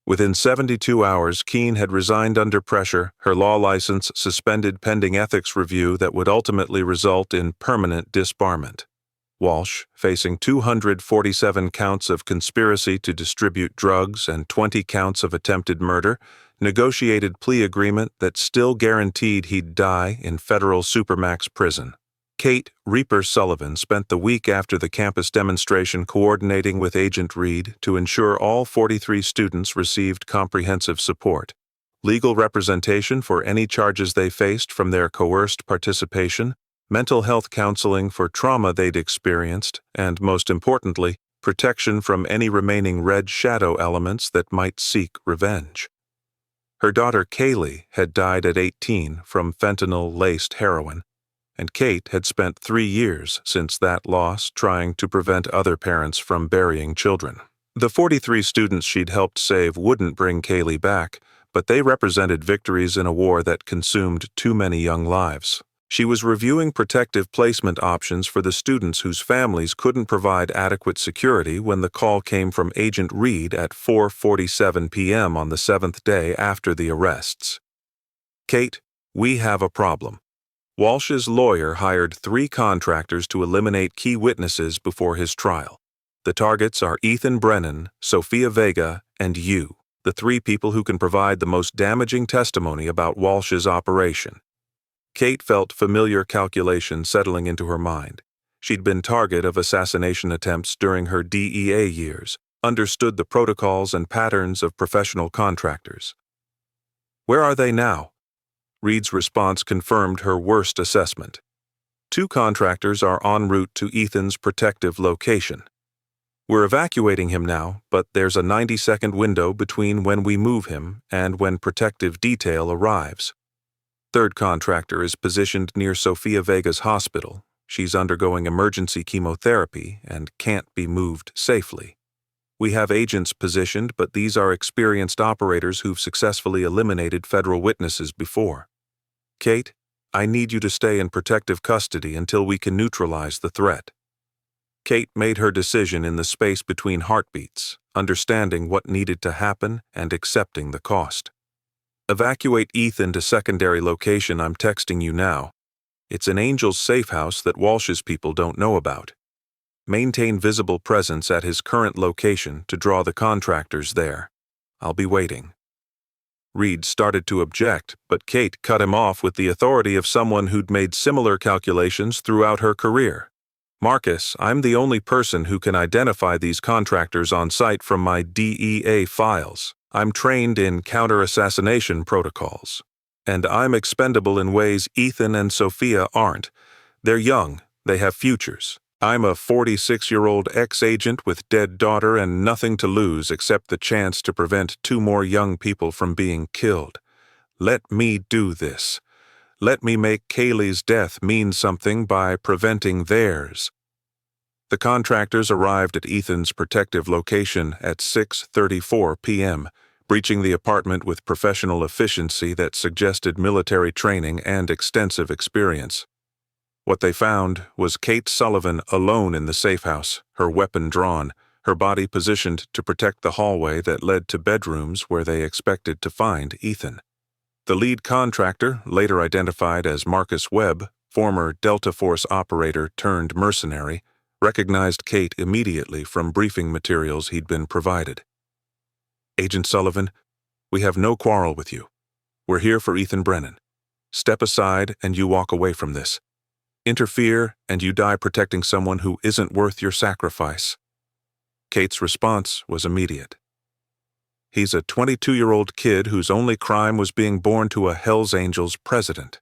Within 72 hours, Keene had resigned under pressure, her law license suspended pending ethics review that would ultimately result in permanent disbarment. Walsh, facing 247 counts of conspiracy to distribute drugs and 20 counts of attempted murder, negotiated plea agreement that still guaranteed he'd die in federal supermax prison. Kate Reaper Sullivan spent the week after the campus demonstration coordinating with Agent Reed to ensure all 43 students received comprehensive support, legal representation for any charges they faced from their coerced participation, mental health counseling for trauma they'd experienced, and most importantly, protection from any remaining red shadow elements that might seek revenge. Her daughter Kaylee had died at 18 from fentanyl-laced heroin, and Kate had spent 3 years since that loss trying to prevent other parents from burying children. The 43 students she'd helped save wouldn't bring Kaylee back, but they represented victories in a war that consumed too many young lives. She was reviewing protective placement options for the students whose families couldn't provide adequate security when the call came from Agent Reed at 4:47 p.m. on the 7th day after the arrests. Kate, we have a problem. Walsh's lawyer hired 3 contractors to eliminate key witnesses before his trial. The targets are Ethan Brennan, Sofia Vega, and you, the 3 people who can provide the most damaging testimony about Walsh's operation. Kate felt familiar calculation settling into her mind. She'd been target of assassination attempts during her DEA years, understood the protocols and patterns of professional contractors. Where are they now? Reed's response confirmed her worst assessment. 2 contractors are en route to Ethan's protective location. We're evacuating him now, but there's a 90-second window between when we move him and when protective detail arrives. 3rd contractor is positioned near Sofia Vega's hospital. She's undergoing emergency chemotherapy and can't be moved safely. We have agents positioned, but these are experienced operators who've successfully eliminated federal witnesses before. Kate, I need you to stay in protective custody until we can neutralize the threat. Kate made her decision in the space between heartbeats, understanding what needed to happen and accepting the cost. Evacuate Ethan to secondary location. I'm texting you now. It's an Angel's safe house that Walsh's people don't know about. Maintain visible presence at his current location to draw the contractors there. I'll be waiting. Reed started to object, but Kate cut him off with the authority of someone who'd made similar calculations throughout her career. Marcus, I'm the only person who can identify these contractors on site from my DEA files. I'm trained in counter-assassination protocols. And I'm expendable in ways Ethan and Sofia aren't. They're young, they have futures. I'm a 46-year-old ex-agent with dead daughter and nothing to lose except the chance to prevent 2 more young people from being killed. Let me do this. Let me make Kaylee's death mean something by preventing theirs. The contractors arrived at Ethan's protective location at 6:34 p.m., breaching the apartment with professional efficiency that suggested military training and extensive experience. What they found was Kate Sullivan alone in the safe house, her weapon drawn, her body positioned to protect the hallway that led to bedrooms where they expected to find Ethan. The lead contractor, later identified as Marcus Webb, former Delta Force operator turned mercenary, recognized Kate immediately from briefing materials he'd been provided. "Agent Sullivan, we have no quarrel with you. We're here for Ethan Brennan. Step aside and you walk away from this. Interfere and you die protecting someone who isn't worth your sacrifice." Kate's response was immediate. "He's a 22-year-old kid whose only crime was being born to a Hells Angels president.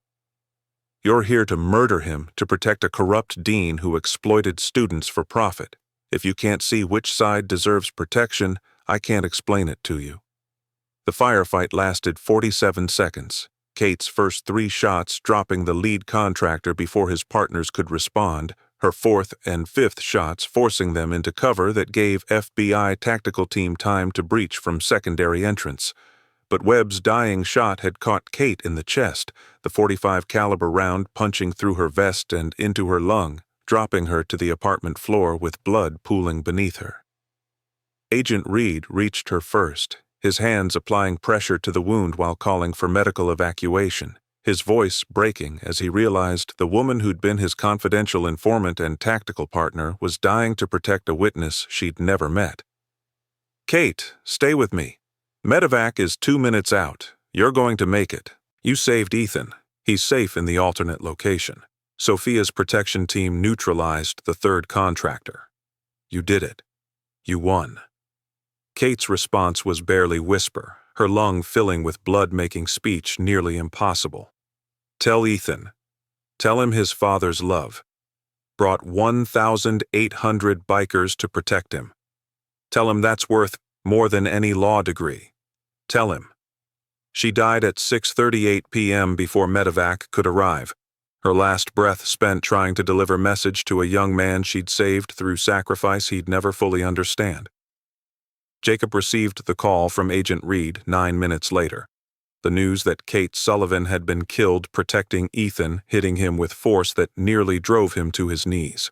You're here to murder him to protect a corrupt dean who exploited students for profit. If you can't see which side deserves protection, I can't explain it to you." The firefight lasted 47 seconds, Kate's first 3 shots dropping the lead contractor before his partners could respond, her 4th and 5th shots forcing them into cover that gave FBI tactical team time to breach from secondary entrance. But Webb's dying shot had caught Kate in the chest, the .45 caliber round punching through her vest and into her lung, dropping her to the apartment floor with blood pooling beneath her. Agent Reed reached her first, his hands applying pressure to the wound while calling for medical evacuation, his voice breaking as he realized the woman who'd been his confidential informant and tactical partner was dying to protect a witness she'd never met. "Kate, stay with me. Medevac is 2 minutes out. You're going to make it. You saved Ethan. He's safe in the alternate location. Sophia's protection team neutralized the 3rd contractor. You did it. You won." Kate's response was barely whisper, her lung filling with blood making speech nearly impossible. "Tell Ethan. Tell him his father's love. Brought 1,800 bikers to protect him. Tell him that's worth more than any law degree. Tell him." She died at 6:38 p.m. before Medevac could arrive, her last breath spent trying to deliver message to a young man she'd saved through sacrifice he'd never fully understand. Jacob received the call from Agent Reed 9 minutes later. The news that Kate Sullivan had been killed protecting Ethan, hitting him with force that nearly drove him to his knees.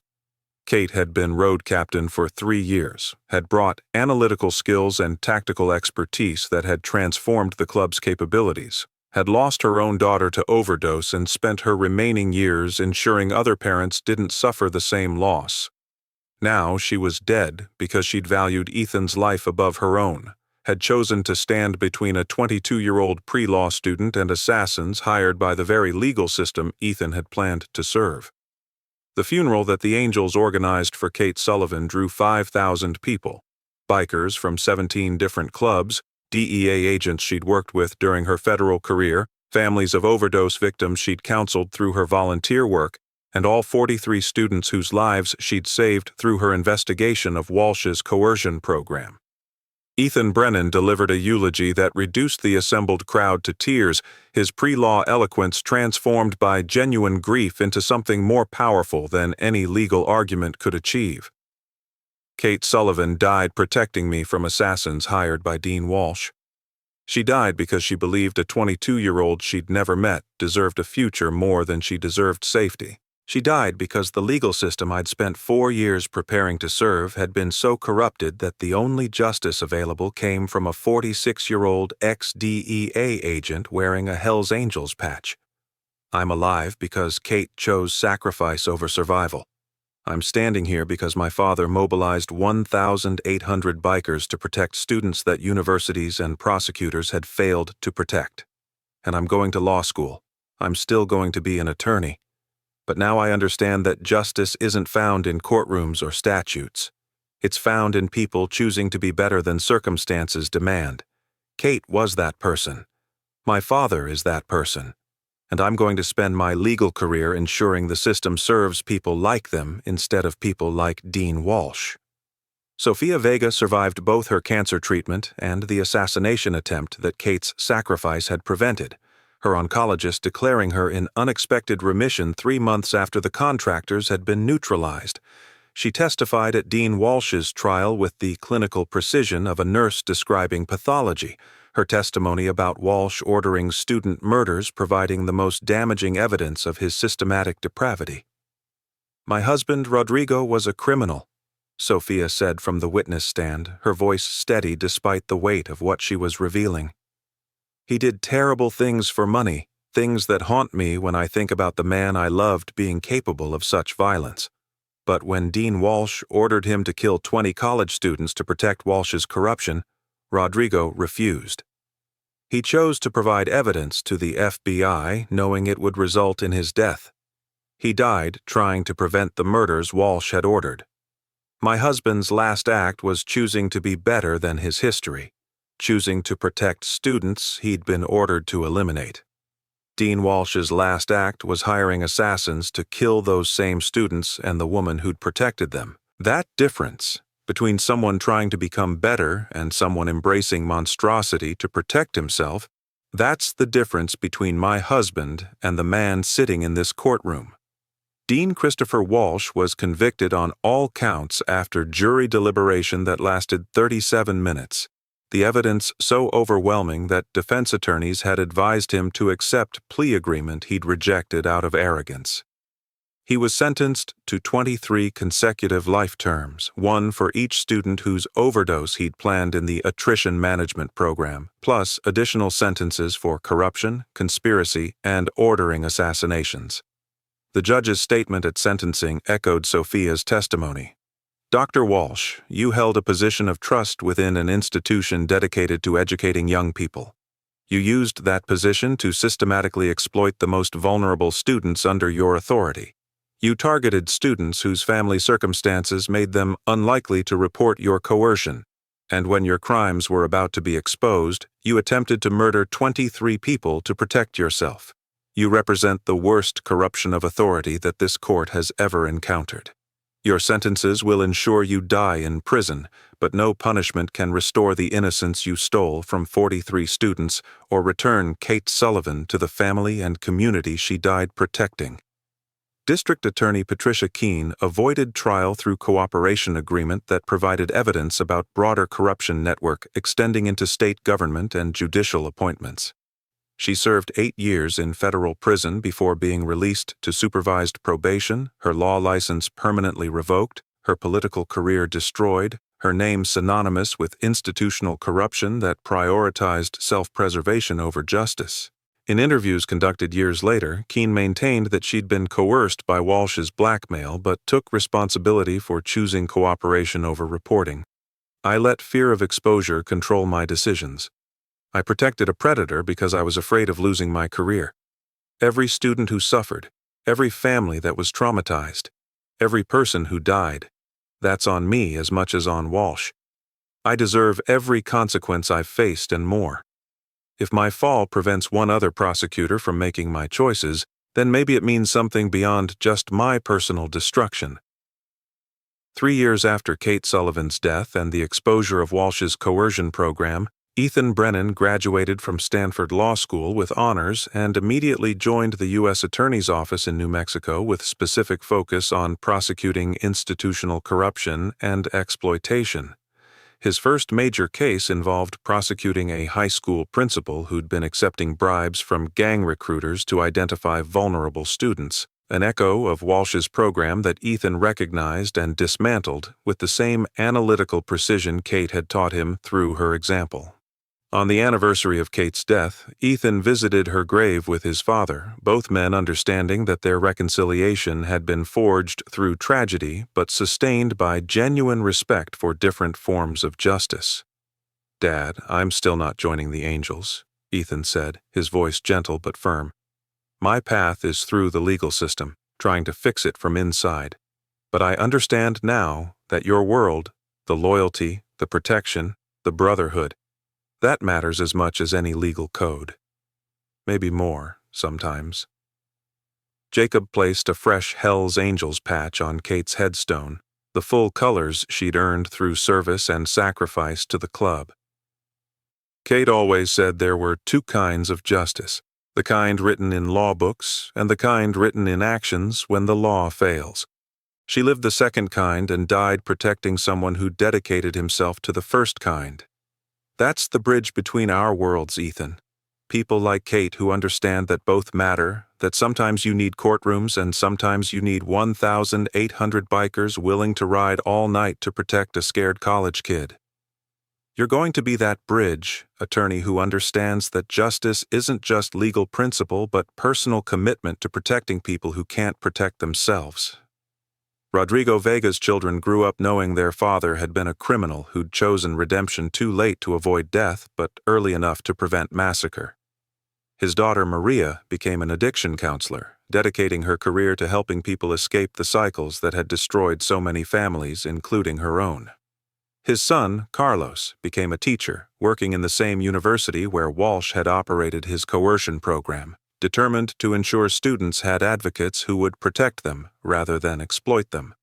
Kate had been road captain for 3 years, had brought analytical skills and tactical expertise that had transformed the club's capabilities, had lost her own daughter to overdose and spent her remaining years ensuring other parents didn't suffer the same loss. Now she was dead because she'd valued Ethan's life above her own, had chosen to stand between a 22-year-old pre-law student and assassins hired by the very legal system Ethan had planned to serve. The funeral that the Angels organized for Kate Sullivan drew 5,000 people, bikers from 17 different clubs, DEA agents she'd worked with during her federal career, families of overdose victims she'd counseled through her volunteer work, and all 43 students whose lives she'd saved through her investigation of Walsh's coercion program. Ethan Brennan delivered a eulogy that reduced the assembled crowd to tears, his pre-law eloquence transformed by genuine grief into something more powerful than any legal argument could achieve. "Kate Sullivan died protecting me from assassins hired by Dean Walsh. She died because she believed a 22-year-old she'd never met deserved a future more than she deserved safety. She died because the legal system I'd spent 4 years preparing to serve had been so corrupted that the only justice available came from a 46-year-old ex-DEA agent wearing a Hells Angels patch. I'm alive because Kate chose sacrifice over survival. I'm standing here because my father mobilized 1,800 bikers to protect students that universities and prosecutors had failed to protect. And I'm going to law school. I'm still going to be an attorney. But now I understand that justice isn't found in courtrooms or statutes. It's found in people choosing to be better than circumstances demand. Kate was that person. My father is that person. And I'm going to spend my legal career ensuring the system serves people like them instead of people like Dean Walsh." Sophia Vega survived both her cancer treatment and the assassination attempt that Kate's sacrifice had prevented, her oncologist declaring her in unexpected remission 3 months after the contractors had been neutralized. She testified at Dean Walsh's trial with the clinical precision of a nurse describing pathology, her testimony about Walsh ordering student murders providing the most damaging evidence of his systematic depravity. My husband, Rodrigo, was a criminal, Sophia said from the witness stand, her voice steady despite the weight of what she was revealing. He did terrible things for money, things that haunt me when I think about the man I loved being capable of such violence. But when Dean Walsh ordered him to kill 20 college students to protect Walsh's corruption, Rodrigo refused. He chose to provide evidence to the FBI, knowing it would result in his death. He died trying to prevent the murders Walsh had ordered. My husband's last act was choosing to be better than his history, choosing to protect students he'd been ordered to eliminate. Dean Walsh's last act was hiring assassins to kill those same students and the woman who'd protected them. That difference between someone trying to become better and someone embracing monstrosity to protect himself, that's the difference between my husband and the man sitting in this courtroom. Dean Christopher Walsh was convicted on all counts after jury deliberation that lasted 37 minutes. The evidence so overwhelming that defense attorneys had advised him to accept plea agreement he'd rejected out of arrogance. He was sentenced to 23 consecutive life terms, one for each student whose overdose he'd planned in the attrition management program, plus additional sentences for corruption, conspiracy, and ordering assassinations. The judge's statement at sentencing echoed Sophia's testimony. Dr. Walsh, you held a position of trust within an institution dedicated to educating young people. You used that position to systematically exploit the most vulnerable students under your authority. You targeted students whose family circumstances made them unlikely to report your coercion, and when your crimes were about to be exposed, you attempted to murder 23 people to protect yourself. You represent the worst corruption of authority that this court has ever encountered. Your sentences will ensure you die in prison, but no punishment can restore the innocence you stole from 43 students or return Kate Sullivan to the family and community she died protecting. District Attorney Patricia Keene avoided trial through cooperation agreement that provided evidence about broader corruption network extending into state government and judicial appointments. She served 8 years in federal prison before being released to supervised probation, her law license permanently revoked, her political career destroyed, her name synonymous with institutional corruption that prioritized self-preservation over justice. In interviews conducted years later, Keene maintained that she'd been coerced by Walsh's blackmail but took responsibility for choosing cooperation over reporting. I let fear of exposure control my decisions. I protected a predator because I was afraid of losing my career. Every student who suffered, every family that was traumatized, every person who died, that's on me as much as on Walsh. I deserve every consequence I've faced and more. If my fall prevents one other prosecutor from making my choices, then maybe it means something beyond just my personal destruction. 3 years after Kate Sullivan's death and the exposure of Walsh's coercion program, Ethan Brennan graduated from Stanford Law School with honors and immediately joined the U.S. Attorney's Office in New Mexico with specific focus on prosecuting institutional corruption and exploitation. His first major case involved prosecuting a high school principal who'd been accepting bribes from gang recruiters to identify vulnerable students, an echo of Walsh's program that Ethan recognized and dismantled with the same analytical precision Kate had taught him through her example. On the anniversary of Kate's death, Ethan visited her grave with his father, both men understanding that their reconciliation had been forged through tragedy but sustained by genuine respect for different forms of justice. "Dad, I'm still not joining the angels," Ethan said, his voice gentle but firm. "My path is through the legal system, trying to fix it from inside. But I understand now that your world, the loyalty, the protection, the brotherhood, that matters as much as any legal code. Maybe more, sometimes." Jacob placed a fresh Hell's Angels patch on Kate's headstone, the full colors she'd earned through service and sacrifice to the club. Kate always said there were 2 kinds of justice, the kind written in law books and the kind written in actions when the law fails. She lived the second kind and died protecting someone who dedicated himself to the first kind. That's the bridge between our worlds, Ethan. people like Kate who understand that both matter, that sometimes you need courtrooms and sometimes you need 1,800 bikers willing to ride all night to protect a scared college kid. You're going to be that bridge, attorney who understands that justice isn't just legal principle but personal commitment to protecting people who can't protect themselves. Rodrigo Vega's children grew up knowing their father had been a criminal who'd chosen redemption too late to avoid death but early enough to prevent massacre. His daughter Maria became an addiction counselor, dedicating her career to helping people escape the cycles that had destroyed so many families, including her own. His son, Carlos, became a teacher, working in the same university where Walsh had operated his coercion program, determined to ensure students had advocates who would protect them rather than exploit them.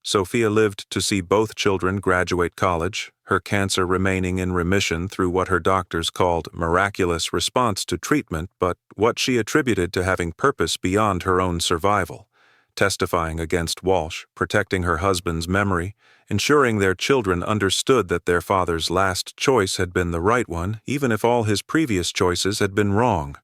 Sophia lived to see both children graduate college, her cancer remaining in remission through what her doctors called miraculous response to treatment, but what she attributed to having purpose beyond her own survival, testifying against Walsh, protecting her husband's memory, ensuring their children understood that their father's last choice had been the right one, even if all his previous choices had been wrong.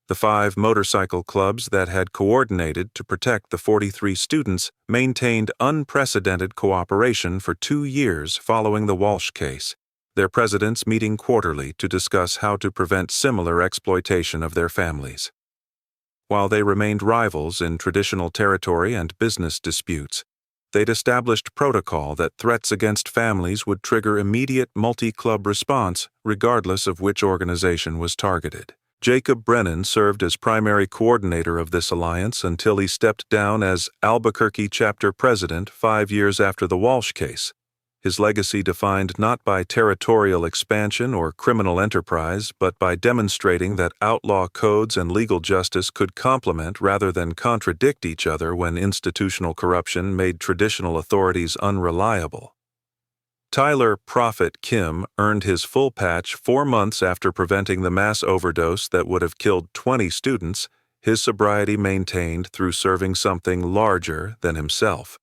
The 5 motorcycle clubs that had coordinated to protect the 43 students maintained unprecedented cooperation for 2 years following the Walsh case, their presidents meeting quarterly to discuss how to prevent similar exploitation of their families. While they remained rivals in traditional territory and business disputes, they'd established protocol that threats against families would trigger immediate multi-club response regardless of which organization was targeted. Jacob Brennan served as primary coordinator of this alliance until he stepped down as Albuquerque chapter president 5 years after the Walsh case. His legacy defined not by territorial expansion or criminal enterprise, but by demonstrating that outlaw codes and legal justice could complement rather than contradict each other when institutional corruption made traditional authorities unreliable. Tyler Prophet Kim earned his full patch 4 months after preventing the mass overdose that would have killed 20 students, his sobriety maintained through serving something larger than himself.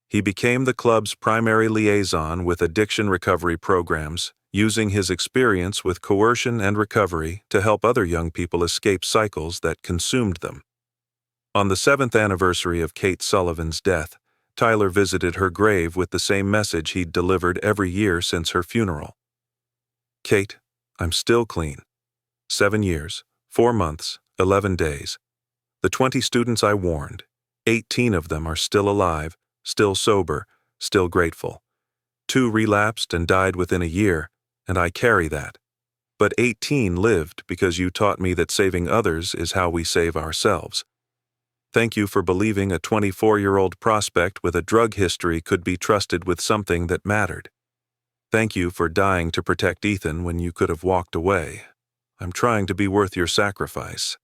He became the club's primary liaison with addiction recovery programs, using his experience with coercion and recovery to help other young people escape cycles that consumed them. On the 7th anniversary of Kate Sullivan's death, Tyler visited her grave with the same message he'd delivered every year since her funeral. Kate, I'm still clean. 7 years, 4 months, 11 days. The 20 students I warned, 18 of them are still alive, still sober, still grateful. 2 relapsed and died within a year, and I carry that. But 18 lived because you taught me that saving others is how we save ourselves. Thank you for believing a 24-year-old prospect with a drug history could be trusted with something that mattered. Thank you for dying to protect Ethan when you could have walked away. I'm trying to be worth your sacrifice.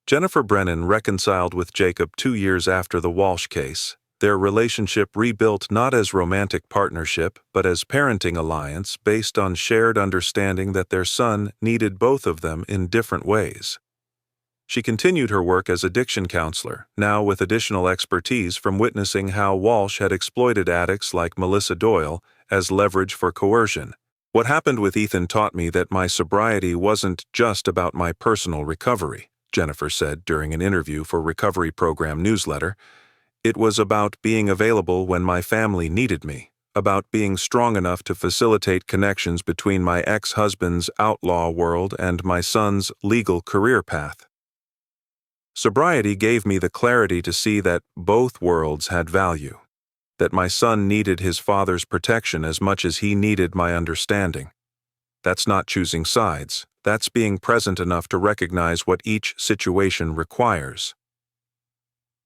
Jennifer Brennan reconciled with Jacob 2 years after the Walsh case, their relationship rebuilt not as romantic partnership but as parenting alliance based on shared understanding that their son needed both of them in different ways. She continued her work as addiction counselor, now with additional expertise from witnessing how Walsh had exploited addicts like Melissa Doyle as leverage for coercion. What happened with Ethan taught me that my sobriety wasn't just about my personal recovery, Jennifer said during an interview for Recovery Program newsletter. It was about being available when my family needed me, about being strong enough to facilitate connections between my ex-husband's outlaw world and my son's legal career path. Sobriety gave me the clarity to see that both worlds had value, that my son needed his father's protection as much as he needed my understanding. That's not choosing sides, that's being present enough to recognize what each situation requires.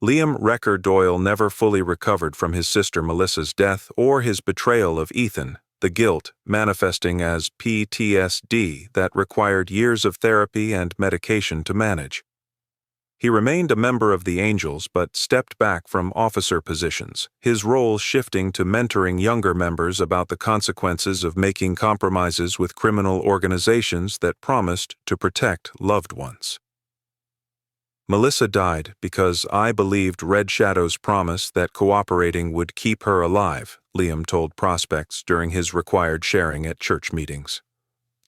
Liam Wrecker Doyle never fully recovered from his sister Melissa's death or his betrayal of Ethan, the guilt manifesting as PTSD that required years of therapy and medication to manage. He remained a member of the Angels but stepped back from officer positions, his role shifting to mentoring younger members about the consequences of making compromises with criminal organizations that promised to protect loved ones. Melissa died because I believed Red Shadow's promise that cooperating would keep her alive, Liam told prospects during his required sharing at church meetings.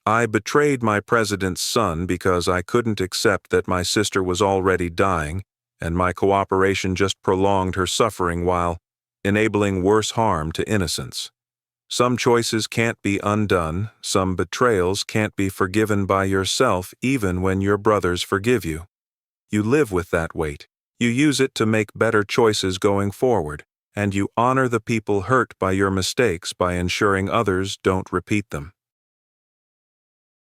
I betrayed my president's son because I couldn't accept that my sister was already dying, and my cooperation just prolonged her suffering while enabling worse harm to innocents. Some choices can't be undone, some betrayals can't be forgiven by yourself even when your brothers forgive you. You live with that weight. You use it to make better choices going forward, and you honor the people hurt by your mistakes by ensuring others don't repeat them.